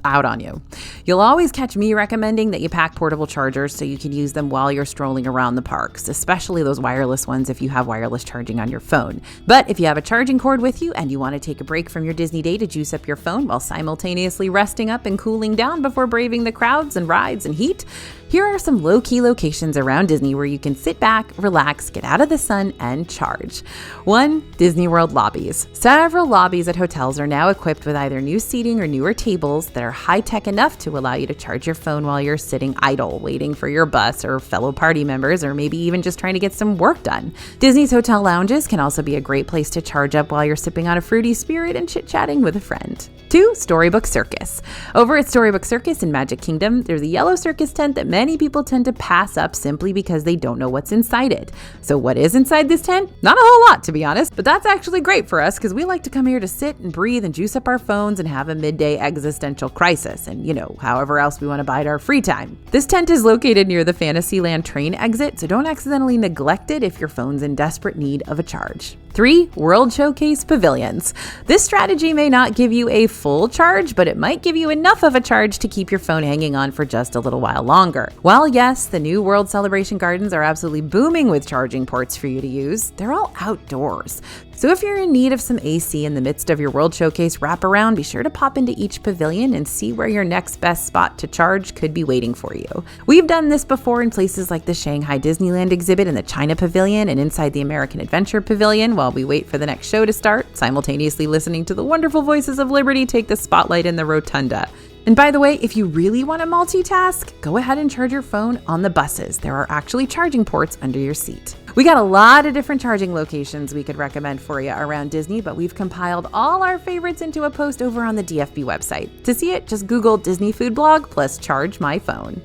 out on you. You'll always catch me recommending that you pack portable chargers so you can use them while you're strolling around the parks, especially those wireless ones if you have wireless charging on your phone. But if you have a charging cord with you and you want to take a break from your Disney day to juice up your phone while simultaneously resting up and cooling down before braving the crowds and rides and heat, here are some low-key locations around Disney where you can sit back, relax, get out of the sun, and charge. 1. Disney World lobbies. Several lobbies at hotels are now equipped with either new seating or newer tables that are high-tech enough to allow you to charge your phone while you're sitting idle, waiting for your bus or fellow party members, or maybe even just trying to get some work done. Disney's hotel lounges can also be a great place to charge up while you're sipping on a fruity spirit and chit-chatting with a friend. 2. Storybook Circus. Over at Storybook Circus in Magic Kingdom, there's a yellow circus tent that many people tend to pass up simply because they don't know what's inside it. So what is inside this tent? Not a whole lot, to be honest, but that's actually great for us because we like to come here to sit and breathe and juice up our phones and have a midday existential crisis and, however else we want to bide our free time. This tent is located near the Fantasyland train exit, so don't accidentally neglect it if your phone's in desperate need of a charge. 3. World Showcase Pavilions. This strategy may not give you a full charge, but it might give you enough of a charge to keep your phone hanging on for just a little while longer. While yes, the new World Celebration Gardens are absolutely booming with charging ports for you to use, they're all outdoors. So if you're in need of some AC in the midst of your World Showcase wraparound, be sure to pop into each pavilion and see where your next best spot to charge could be waiting for you. We've done this before in places like the Shanghai Disneyland exhibit in the China Pavilion and inside the American Adventure Pavilion while we wait for the next show to start, simultaneously listening to the wonderful voices of Liberty take the spotlight in the rotunda. And by the way, if you really want to multitask, go ahead and charge your phone on the buses. There are actually charging ports under your seat. We got a lot of different charging locations we could recommend for you around Disney, but we've compiled all our favorites into a post over on the DFB website. To see it, just Google Disney Food Blog plus charge my phone.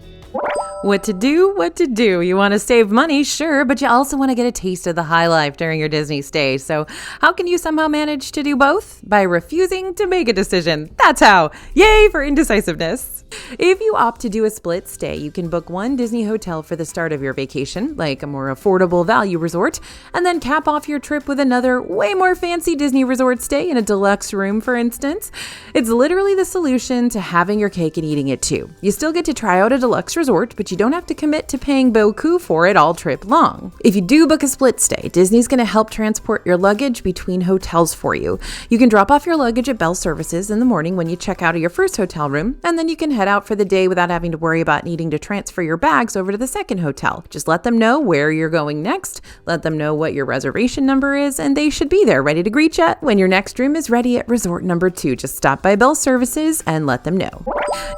What to do? You want to save money, sure, but you also want to get a taste of the high life during your Disney stay. So how can you somehow manage to do both? By refusing to make a decision. That's how. Yay for indecisiveness. If you opt to do a split stay, you can book one Disney hotel for the start of your vacation, like a more affordable value resort, and then cap off your trip with another way more fancy Disney resort stay in a deluxe room, for instance. It's literally the solution to having your cake and eating it too. You still get to try out a deluxe resort, but you don't have to commit to paying beaucoup for it all trip long. If you do book a split stay, Disney's going to help transport your luggage between hotels for you. You can drop off your luggage at Bell Services in the morning when you check out of your first hotel room, and then you can head out for the day without having to worry about needing to transfer your bags over to the second hotel. Just let them know where you're going next, let them know what your reservation number is, and they should be there ready to greet you when your next room is ready at resort number 2. Just stop by Bell Services and let them know.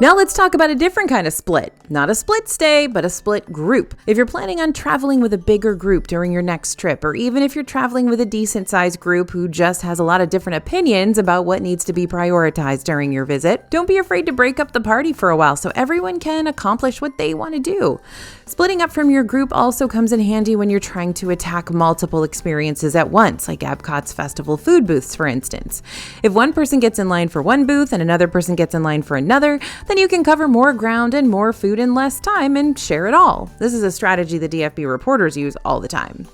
Now let's talk about a different kind of split. Not a split stay, but a split group. If you're planning on traveling with a bigger group during your next trip, or even if you're traveling with a decent sized group who just has a lot of different opinions about what needs to be prioritized during your visit, don't be afraid to break up the party for a while so everyone can accomplish what they want to do. Splitting up from your group also comes in handy when you're trying to attack multiple experiences at once, like Epcot's festival food booths, for instance. If one person gets in line for one booth and another person gets in line for another, then you can cover more ground and more food in less time and share it all. This is a strategy the DFB reporters use all the time.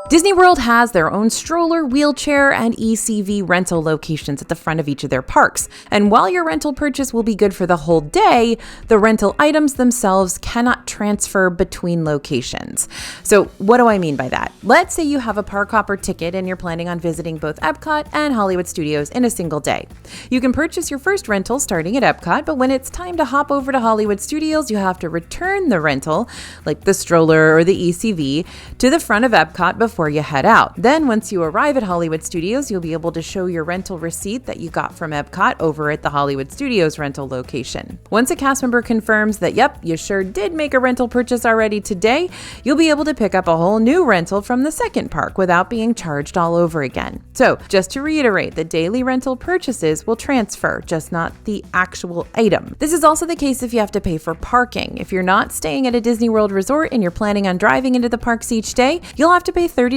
Disney World has their own stroller, wheelchair, and ECV rental locations at the front of each of their parks. And while your rental purchase will be good for the whole day, the rental items themselves cannot transfer between locations. So what do I mean by that? Let's say you have a park hopper ticket and you're planning on visiting both Epcot and Hollywood Studios in a single day. You can purchase your first rental starting at Epcot, but when it's time to hop over to Hollywood Studios, you have to return the rental, like the stroller or the ECV, to the front of Epcot before before you head out. Then once you arrive at Hollywood Studios, you'll be able to show your rental receipt that you got from Epcot over at the Hollywood Studios rental location. Once a cast member confirms that, yep, you sure did make a rental purchase already today, you'll be able to pick up a whole new rental from the second park without being charged all over again. So just to reiterate, the daily rental purchases will transfer, just not the actual item. This is also the case if you have to pay for parking. If you're not staying at a Disney World resort and you're planning on driving into the parks each day, you'll have to pay $30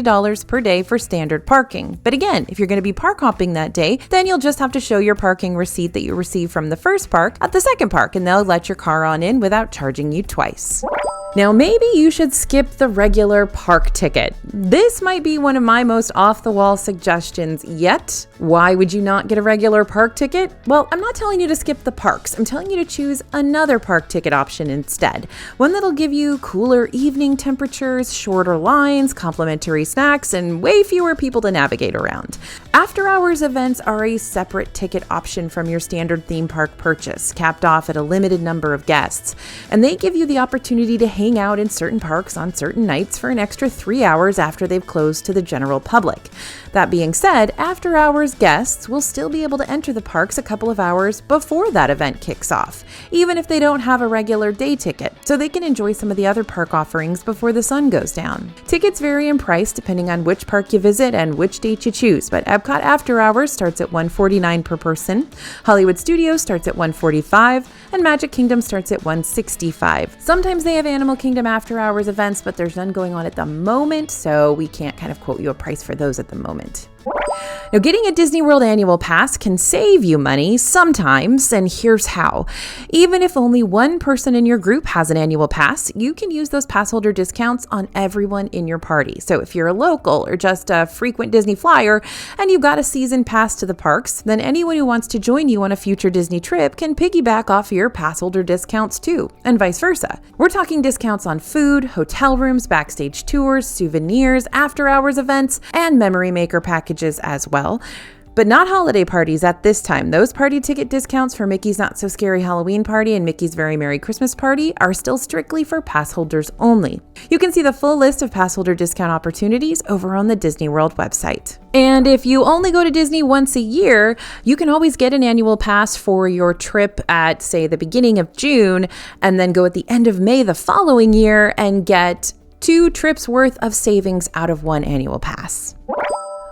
per day for standard parking. But again, if you're going to be park hopping that day, then you'll just have to show your parking receipt that you received from the first park at the second park, and they'll let your car on in without charging you twice. Now, maybe you should skip the regular park ticket. This might be one of my most off-the-wall suggestions yet. Why would you not get a regular park ticket? Well, I'm not telling you to skip the parks. I'm telling you to choose another park ticket option instead. One that'll give you cooler evening temperatures, shorter lines, complimentary snacks, and way fewer people to navigate around. After-hours events are a separate ticket option from your standard theme park purchase, capped off at a limited number of guests. And they give you the opportunity to hang out in certain parks on certain nights for an extra 3 hours after they've closed to the general public. That being said, after-hours guests will still be able to enter the parks a couple of hours before that event kicks off, even if they don't have a regular day ticket, so they can enjoy some of the other park offerings before the sun goes down. Tickets vary in price depending on which park you visit and which date you choose, but Epcot After Hours starts at $149 per person, Hollywood Studios starts at $145, and Magic Kingdom starts at $165. Sometimes they have Animal Kingdom After Hours events, but there's none going on at the moment, so we can't kind of quote you a price for those at the moment. Now, getting a Disney World annual pass can save you money sometimes, and here's how. Even if only one person in your group has an annual pass, you can use those pass holder discounts on everyone in your party. So if you're a local or just a frequent Disney flyer and you've got a season pass to the parks, then anyone who wants to join you on a future Disney trip can piggyback off your pass holder discounts too, and vice versa. We're talking discounts on food, hotel rooms, backstage tours, souvenirs, after-hours events, and memory maker packages as well. But not holiday parties at this time. Those party ticket discounts for Mickey's Not So Scary Halloween Party and Mickey's Very Merry Christmas Party are still strictly for pass holders only. You can see the full list of pass holder discount opportunities over on the Disney World website. And if you only go to Disney once a year, you can always get an annual pass for your trip at, say, the beginning of June, and then go at the end of May the following year and get 2 trips worth of savings out of one annual pass.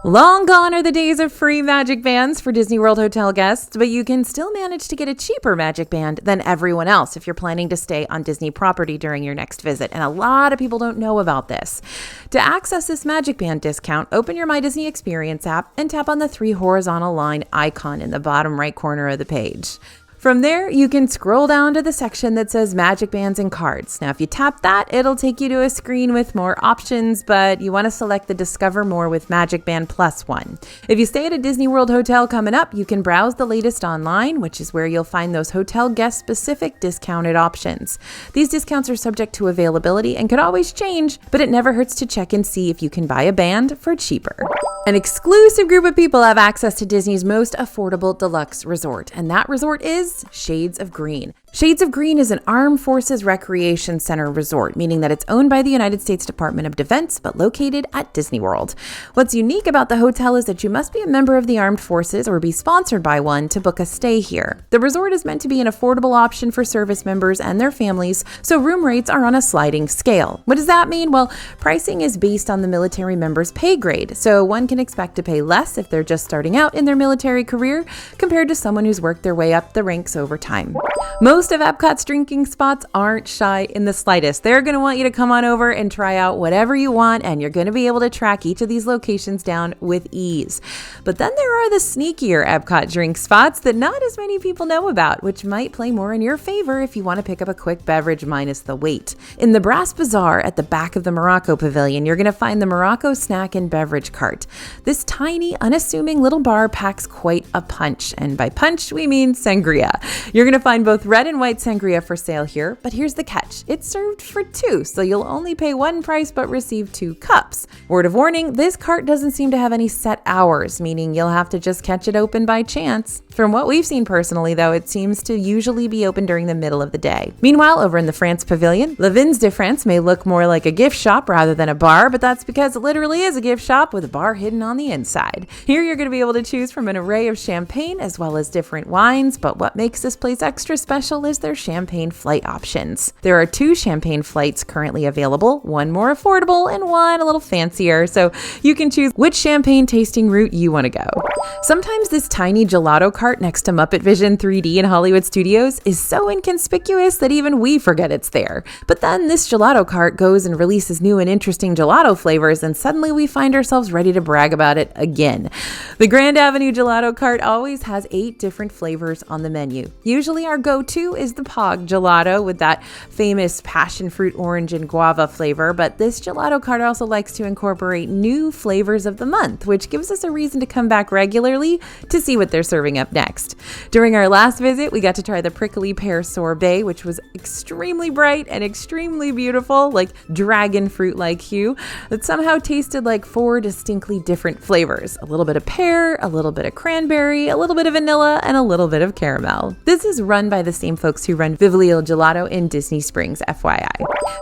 Long gone are the days of free Magic Bands for Disney World hotel guests, but you can still manage to get a cheaper Magic Band than everyone else if you're planning to stay on Disney property during your next visit, and a lot of people don't know about this. To access this Magic Band discount, open your My Disney Experience app and tap on the 3 horizontal line icon in the bottom right corner of the page. From there, you can scroll down to the section that says Magic Bands and Cards. Now, if you tap that, it'll take you to a screen with more options, but you want to select the Discover More with Magic Band Plus one. If you stay at a Disney World hotel coming up, you can browse the latest online, which is where you'll find those hotel guest-specific discounted options. These discounts are subject to availability and could always change, but it never hurts to check and see if you can buy a band for cheaper. An exclusive group of people have access to Disney's most affordable deluxe resort, and that resort is Shades of Green. Shades of Green is an Armed Forces Recreation Center resort, meaning that it's owned by the United States Department of Defense, but located at Disney World. What's unique about the hotel is that you must be a member of the Armed Forces or be sponsored by one to book a stay here. The resort is meant to be an affordable option for service members and their families, so room rates are on a sliding scale. What does that mean? Well, pricing is based on the military member's pay grade, so one can expect to pay less if they're just starting out in their military career compared to someone who's worked their way up the ranks over time. Most of Epcot's drinking spots aren't shy in the slightest. They're going to want you to come on over and try out whatever you want, and you're going to be able to track each of these locations down with ease. But then there are the sneakier Epcot drink spots that not as many people know about, which might play more in your favor if you want to pick up a quick beverage minus the wait. In the Brass Bazaar at the back of the Morocco Pavilion, you're going to find the Morocco Snack and Beverage Cart. This tiny, unassuming little bar packs quite a punch, and by punch, we mean sangria. You're going to find both red and white sangria for sale here, but here's the catch. It's served for two, so you'll only pay one price but receive 2 cups. Word of warning, this cart doesn't seem to have any set hours, meaning you'll have to just catch it open by chance. From what we've seen personally, though, it seems to usually be open during the middle of the day. Meanwhile, over in the France Pavilion, Le Vins de France may look more like a gift shop rather than a bar, but that's because it literally is a gift shop with a bar hidden on the inside. Here you're going to be able to choose from an array of champagne as well as different wines, but what makes this place extra special is their champagne flight options. There are 2 champagne flights currently available, one more affordable and one a little fancier, so you can choose which champagne tasting route you want to go. Sometimes this tiny gelato cart next to Muppet Vision 3D in Hollywood Studios is so inconspicuous that even we forget it's there. But then this gelato cart goes and releases new and interesting gelato flavors, and suddenly we find ourselves ready to brag about it again. The Grand Avenue Gelato Cart always has 8 different flavors on the menu. Usually our go-to is the Pog Gelato with that famous passion fruit orange and guava flavor, but this gelato cart also likes to incorporate new flavors of the month, which gives us a reason to come back regularly to see what they're serving up next. During our last visit, we got to try the prickly pear sorbet, which was extremely bright and extremely beautiful, like dragon fruit-like hue, that somehow tasted like 4 distinctly different flavors. A little bit of pear, a little bit of cranberry, a little bit of vanilla, and a little bit of caramel. This is run by the same folks who run Vivalio Gelato in Disney Springs, FYI.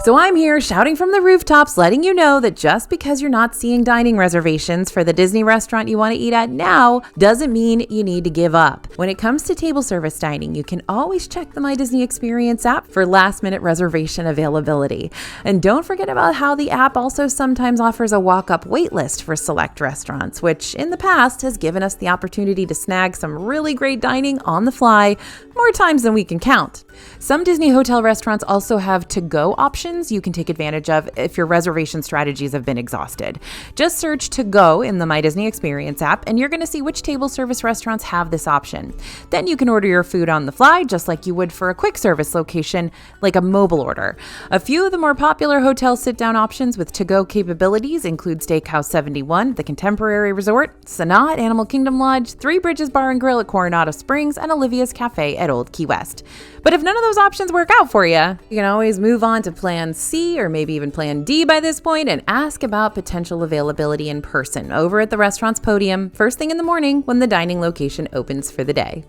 So I'm here shouting from the rooftops, letting you know that just because you're not seeing dining reservations for the Disney restaurant you want to eat at now, doesn't mean you need to give up. When it comes to table service dining, you can always check the My Disney Experience app for last-minute reservation availability. And don't forget about how the app also sometimes offers a walk-up waitlist for select restaurants, which in the past has given us the opportunity to snag some really great dining on the fly more times than we can count. Some Disney hotel restaurants also have to-go options you can take advantage of if your reservation strategies have been exhausted. Just search to-go in the My Disney Experience app, and you're going to see which table service restaurants have this option. Then you can order your food on the fly, just like you would for a quick service location, like a mobile order. A few of the more popular hotel sit-down options with to-go capabilities include Steakhouse 71, the Contemporary Resort, Sanaa at Animal Kingdom Lodge, Three Bridges Bar and Grill at Coronado Springs, and Olivia's Cafe at Old Key West. But if none of those options work out for you, you can always move on to Plan C or maybe even Plan D by this point and ask about potential availability in person over at the restaurant's podium first thing in the morning when the dining location opens for the day.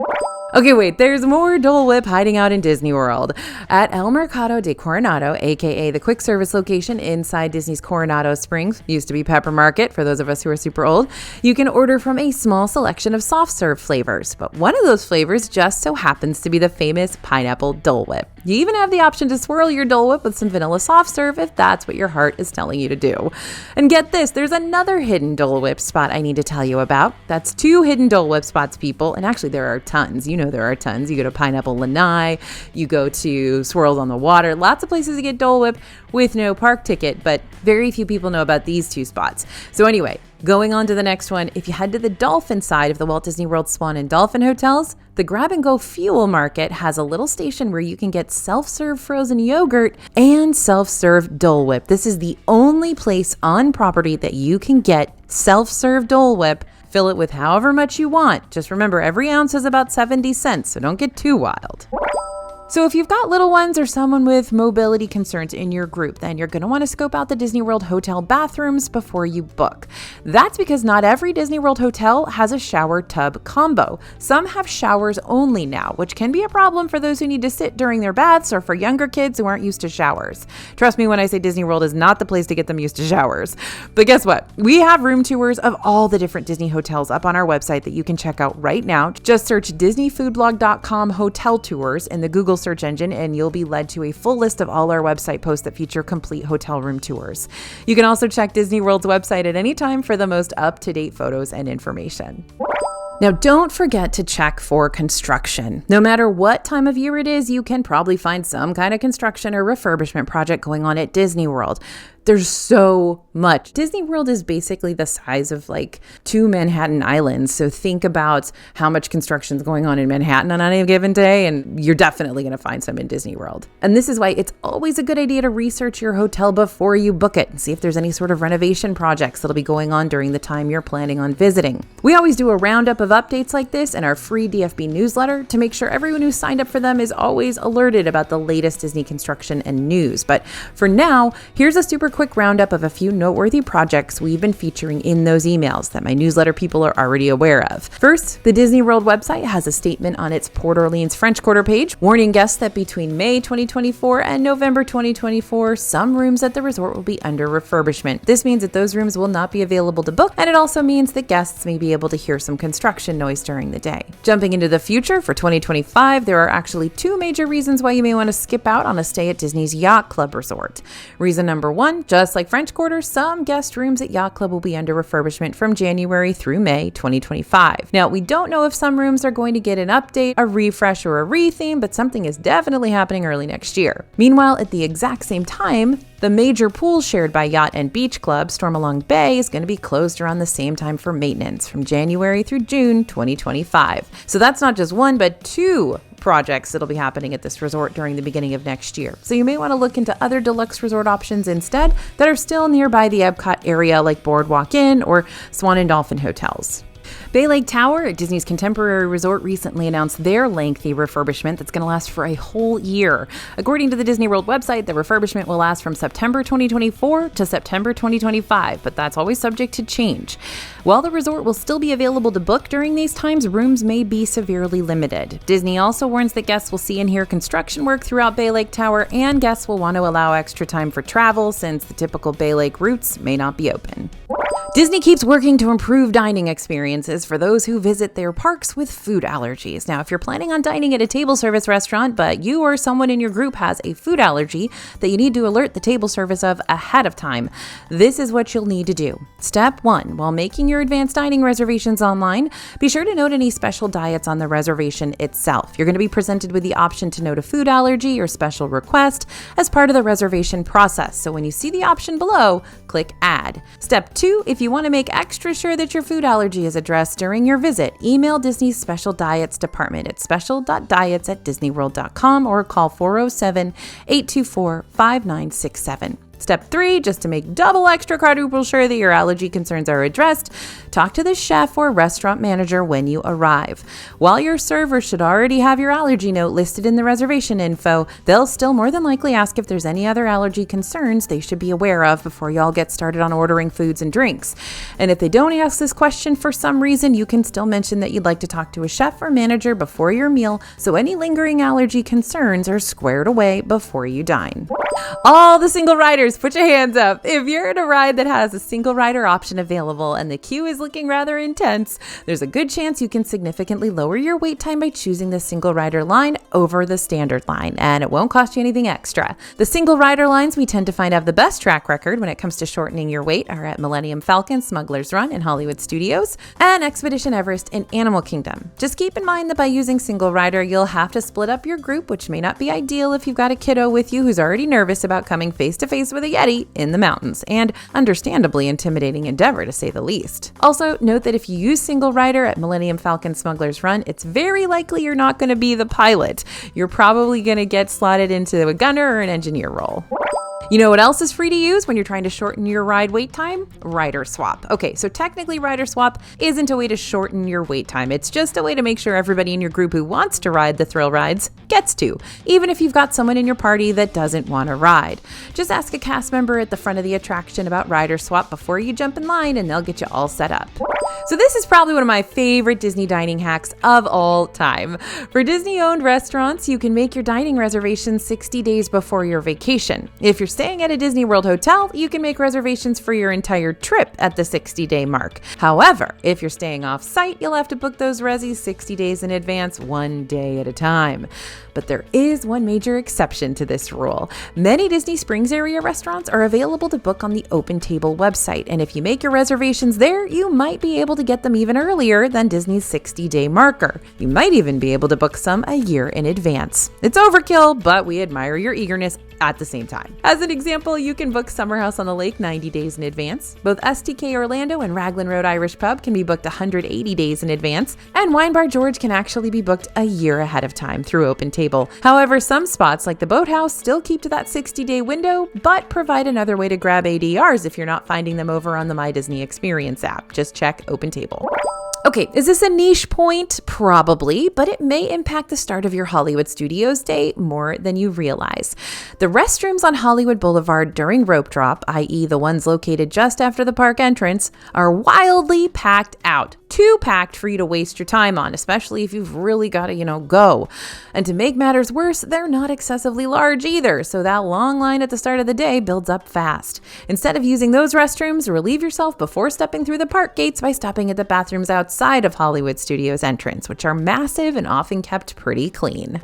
Okay, wait, there's more Dole Whip hiding out in Disney World. At El Mercado de Coronado, aka the quick service location inside Disney's Coronado Springs, used to be Pepper Market for those of us who are super old, you can order from a small selection of soft serve flavors. But one of those flavors just so happens to be the famous pineapple Dole Whip. You even have the option to swirl your Dole Whip with some vanilla soft serve if that's what your heart is telling you to do. And get this, there's another hidden Dole Whip spot I need to tell you about. That's 2 hidden Dole Whip spots, people. And actually there are tons. You know there are tons. You go to Pineapple Lanai, you go to Swirls on the Water, lots of places to get Dole Whip with no park ticket, but very few people know about these 2 spots. So anyway, going on to the next one, if you head to the Dolphin side of the Walt Disney World Swan and Dolphin hotels, the Grab and Go Fuel Market has a little station where you can get self-serve frozen yogurt and self-serve Dole Whip. This is the only place on property that you can get self-serve Dole Whip. Fill it with however much you want. Just remember, every ounce is about 70 cents, so don't get too wild. So if you've got little ones or someone with mobility concerns in your group, then you're going to want to scope out the Disney World hotel bathrooms before you book. That's because not every Disney World hotel has a shower tub combo. Some have showers only now, which can be a problem for those who need to sit during their baths or for younger kids who aren't used to showers. Trust me when I say Disney World is not the place to get them used to showers. But guess what? We have room tours of all the different Disney hotels up on our website that you can check out right now. Just search DisneyFoodblog.com hotel tours in the Google search engine and you'll be led to a full list of all our website posts that feature complete hotel room tours. You can also check Disney World's website at any time for the most up-to-date photos and information. Now, don't forget to check for construction. No matter what time of year it is, you can probably find some kind of construction or refurbishment project going on at Disney World. There's so much. Disney World is basically the size of like 2 Manhattan islands. So think about how much construction is going on in Manhattan on any given day, and you're definitely going to find some in Disney World. And this is why it's always a good idea to research your hotel before you book it and see if there's any sort of renovation projects that'll be going on during the time you're planning on visiting. We always do a roundup of updates like this in our free DFB newsletter to make sure everyone who's signed up for them is always alerted about the latest Disney construction and news. But for now, here's a super quick roundup of a few noteworthy projects we've been featuring in those emails that my newsletter people are already aware of. First, the Disney World website has a statement on its Port Orleans French Quarter page warning guests that between May 2024 and November 2024, some rooms at the resort will be under refurbishment. This means that those rooms will not be available to book, and it also means that guests may be able to hear some construction noise during the day. Jumping into the future, for 2025, there are actually 2 major reasons why you may want to skip out on a stay at Disney's Yacht Club Resort. Reason number 1, just like French Quarter, some guest rooms at Yacht Club will be under refurbishment from January through May 2025. Now, we don't know if some rooms are going to get an update, a refresh, or a retheme, but something is definitely happening early next year. Meanwhile, at the exact same time, the major pool shared by Yacht and Beach Club, Stormalong Bay, is going to be closed around the same time for maintenance from January through June 2025. So that's not just 1, but 2 projects that'll be happening at this resort during the beginning of next year. So you may want to look into other deluxe resort options instead that are still nearby the Epcot area, like Boardwalk Inn or Swan and Dolphin hotels. Bay Lake Tower at Disney's Contemporary Resort recently announced their lengthy refurbishment that's going to last for a whole year. According to the Disney World website, the refurbishment will last from September 2024 to September 2025, but that's always subject to change. While the resort will still be available to book during these times, rooms may be severely limited. Disney also warns that guests will see and hear construction work throughout Bay Lake Tower, and guests will want to allow extra time for travel since the typical Bay Lake routes may not be open. Disney keeps working to improve dining experiences for those who visit their parks with food allergies. Now, if you're planning on dining at a table service restaurant, but you or someone in your group has a food allergy that you need to alert the table service of ahead of time, this is what you'll need to do. Step 1, while making your advanced dining reservations online, be sure to note any special diets on the reservation itself. You're going to be presented with the option to note a food allergy or special request as part of the reservation process. So when you see the option below, click Add. Step 2, if you want to make extra sure that your food allergy is addressed during your visit, email Disney's Special Diets department at special.diets@disneyworld.com or call 407-824-5967. Step 3, just to make double extra quadruple sure that your allergy concerns are addressed, talk to the chef or restaurant manager when you arrive. While your server should already have your allergy note listed in the reservation info, they'll still more than likely ask if there's any other allergy concerns they should be aware of before y'all get started on ordering foods and drinks. And if they don't ask this question for some reason, you can still mention that you'd like to talk to a chef or manager before your meal, so any lingering allergy concerns are squared away before you dine. All the single riders, put your hands up. If you're in a ride that has a single rider option available and the queue is looking rather intense, there's a good chance you can significantly lower your wait time by choosing the single rider line over the standard line, and it won't cost you anything extra. The single rider lines we tend to find have the best track record when it comes to shortening your wait are at Millennium Falcon, Smuggler's Run, and Hollywood Studios, and Expedition Everest in Animal Kingdom. Just keep in mind that by using single rider, you'll have to split up your group, which may not be ideal if you've got a kiddo with you who's already nervous about coming face to face with a Yeti in the mountains, and understandably intimidating endeavor to say the least. Also, note that if you use single rider at Millennium Falcon Smuggler's Run, it's very likely you're not going to be the pilot. You're probably going to get slotted into a gunner or an engineer role. You know what else is free to use when you're trying to shorten your ride wait time? Rider Swap. Okay, so technically Rider Swap isn't a way to shorten your wait time. It's just a way to make sure everybody in your group who wants to ride the thrill rides gets to, even if you've got someone in your party that doesn't want to ride. Just ask a cast member at the front of the attraction about Rider Swap before you jump in line and they'll get you all set up. So this is probably one of my favorite Disney dining hacks of all time. For Disney-owned restaurants, you can make your dining reservations 60 days before your vacation. If you're staying at a Disney World hotel, you can make reservations for your entire trip at the 60-day mark. However, if you're staying off-site, you'll have to book those resis 60 days in advance, one day at a time. But there is one major exception to this rule. Many Disney Springs area restaurants are available to book on the Open Table website, and if you make your reservations there, you might be able to get them even earlier than Disney's 60-day marker. You might even be able to book some a year in advance. It's overkill, but we admire your eagerness at the same time. As As an example, you can book Summer House on the Lake 90 days in advance. Both STK Orlando and Raglan Road Irish Pub can be booked 180 days in advance, and Wine Bar George can actually be booked a year ahead of time through OpenTable. However, some spots like the Boathouse still keep to that 60-day window, but provide another way to grab ADRs if you're not finding them over on the My Disney Experience app. Just check OpenTable. Okay, is this a niche point? Probably, but it may impact the start of your Hollywood Studios day more than you realize. The restrooms on Hollywood Boulevard during rope drop, i.e. the ones located just after the park entrance, are wildly packed out. Too packed for you to waste your time on, especially if you've really got to, go. And to make matters worse, they're not excessively large either, so that long line at the start of the day builds up fast. Instead of using those restrooms, relieve yourself before stepping through the park gates by stopping at the bathrooms outside of Hollywood Studios entrance, which are massive and often kept pretty clean.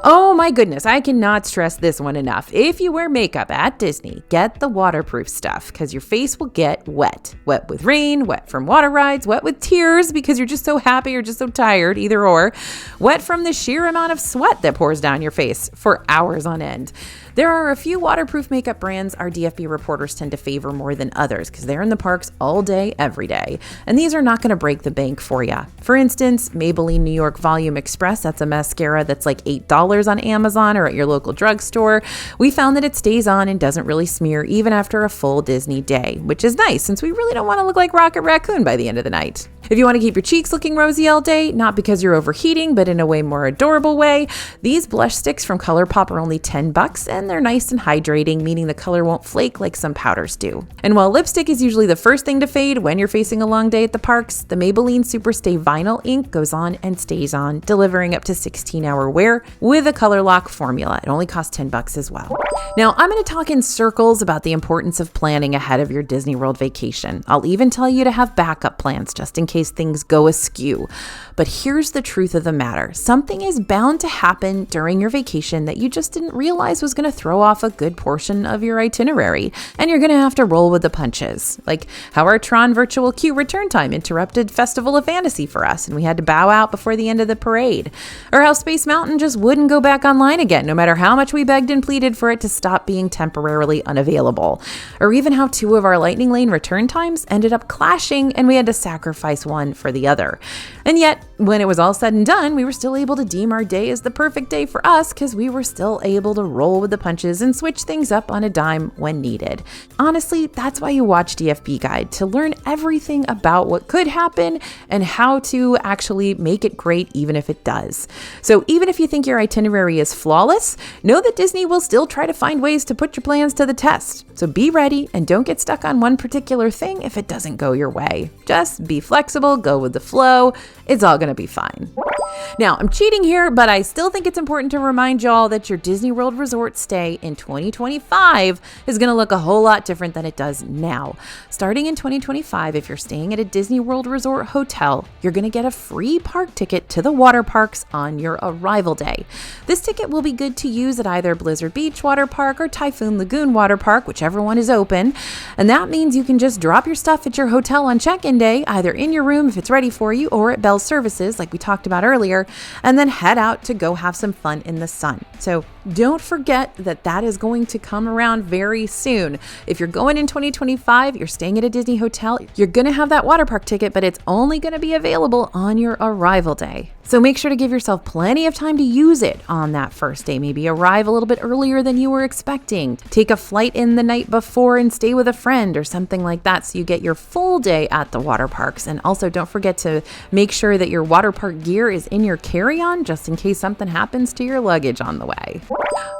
Oh my goodness, I cannot stress this one enough. If you wear makeup at Disney, get the waterproof stuff because your face will get wet. Wet with rain, wet from water rides, wet with tears because you're just so happy or just so tired, either or. Wet from the sheer amount of sweat that pours down your face for hours on end. There are a few waterproof makeup brands our DFB reporters tend to favor more than others because they're in the parks all day, every day. And these are not going to break the bank for you. For instance, Maybelline New York Volume Express, that's a mascara that's like $8 on Amazon or at your local drugstore. We found that it stays on and doesn't really smear even after a full Disney day, which is nice since we really don't want to look like Rocket Raccoon by the end of the night. If you want to keep your cheeks looking rosy all day, not because you're overheating, but in a way more adorable way, these blush sticks from ColourPop are only $10 and they're nice and hydrating, meaning the color won't flake like some powders do. And while lipstick is usually the first thing to fade when you're facing a long day at the parks, the Maybelline Superstay Vinyl ink goes on and stays on, delivering up to 16-hour wear with a color lock formula. It only costs $10 as well. Now, I'm going to talk in circles about the importance of planning ahead of your Disney World vacation. I'll even tell you to have backup plans just in case things go askew. But here's the truth of the matter. Something is bound to happen during your vacation that you just didn't realize was going to throw off a good portion of your itinerary, and you're going to have to roll with the punches. Like how our Tron virtual queue return time interrupted Festival of Fantasy for us, and we had to bow out before the end of the parade. Or how Space Mountain just wouldn't go back online again, no matter how much we begged and pleaded for it to stop being temporarily unavailable. Or even how 2 of our Lightning Lane return times ended up clashing, and we had to sacrifice one for the other. And yet, when it was all said and done, we were still able to deem our day as the perfect day for us because we were still able to roll with the punches and switch things up on a dime when needed. Honestly, that's why you watch DFB Guide, to learn everything about what could happen and how to actually make it great even if it does. So even if you think your itinerary is flawless, know that Disney will still try to find ways to put your plans to the test. So be ready and don't get stuck on one particular thing if it doesn't go your way. Just be flexible, go with the flow. It's all going to be fine. Now, I'm cheating here, but I still think it's important to remind y'all that your Disney World Resort stay in 2025 is going to look a whole lot different than it does now. Starting in 2025, if you're staying at a Disney World Resort hotel, you're going to get a free park ticket to the water parks on your arrival day. This ticket will be good to use at either Blizzard Beach Water Park or Typhoon Lagoon Water Park, whichever one is open. And that means you can just drop your stuff at your hotel on check-in day, either in your room if it's ready for you, or at Bell's Services, like we talked about earlier, and then head out to go have some fun in the sun. So don't forget that that is going to come around very soon. If you're going in 2025, you're staying at a Disney hotel, you're going to have that water park ticket, but it's only going to be available on your arrival day. So make sure to give yourself plenty of time to use it on that first day. Maybe arrive a little bit earlier than you were expecting. Take a flight in the night before and stay with a friend or something like that so you get your full day at the water parks. And also don't forget to make sure that your water park gear is in your carry-on just in case something happens to your luggage on the way.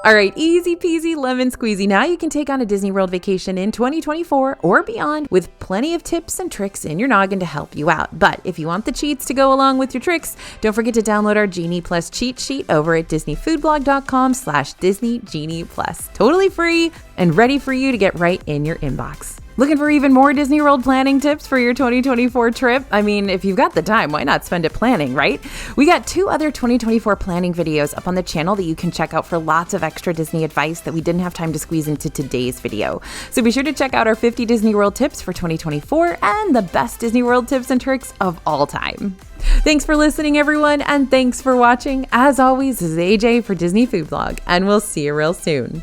All right, easy peasy lemon squeezy. Now you can take on a Disney World vacation in 2024 or beyond with plenty of tips and tricks in your noggin to help you out. But if you want the cheats to go along with your tricks, don't forget to download our Genie Plus cheat sheet over at disneyfoodblog.com/Disney Genie Plus. Totally free and ready for you to get right in your inbox. Looking for even more Disney World planning tips for your 2024 trip? I mean, if you've got the time, why not spend it planning, right? We got 2 other 2024 planning videos up on the channel that you can check out for lots of extra Disney advice that we didn't have time to squeeze into today's video. So be sure to check out our 50 Disney World tips for 2024 and the best Disney World tips and tricks of all time. Thanks for listening, everyone, and thanks for watching. As always, this is AJ for Disney Food Blog, and we'll see you real soon.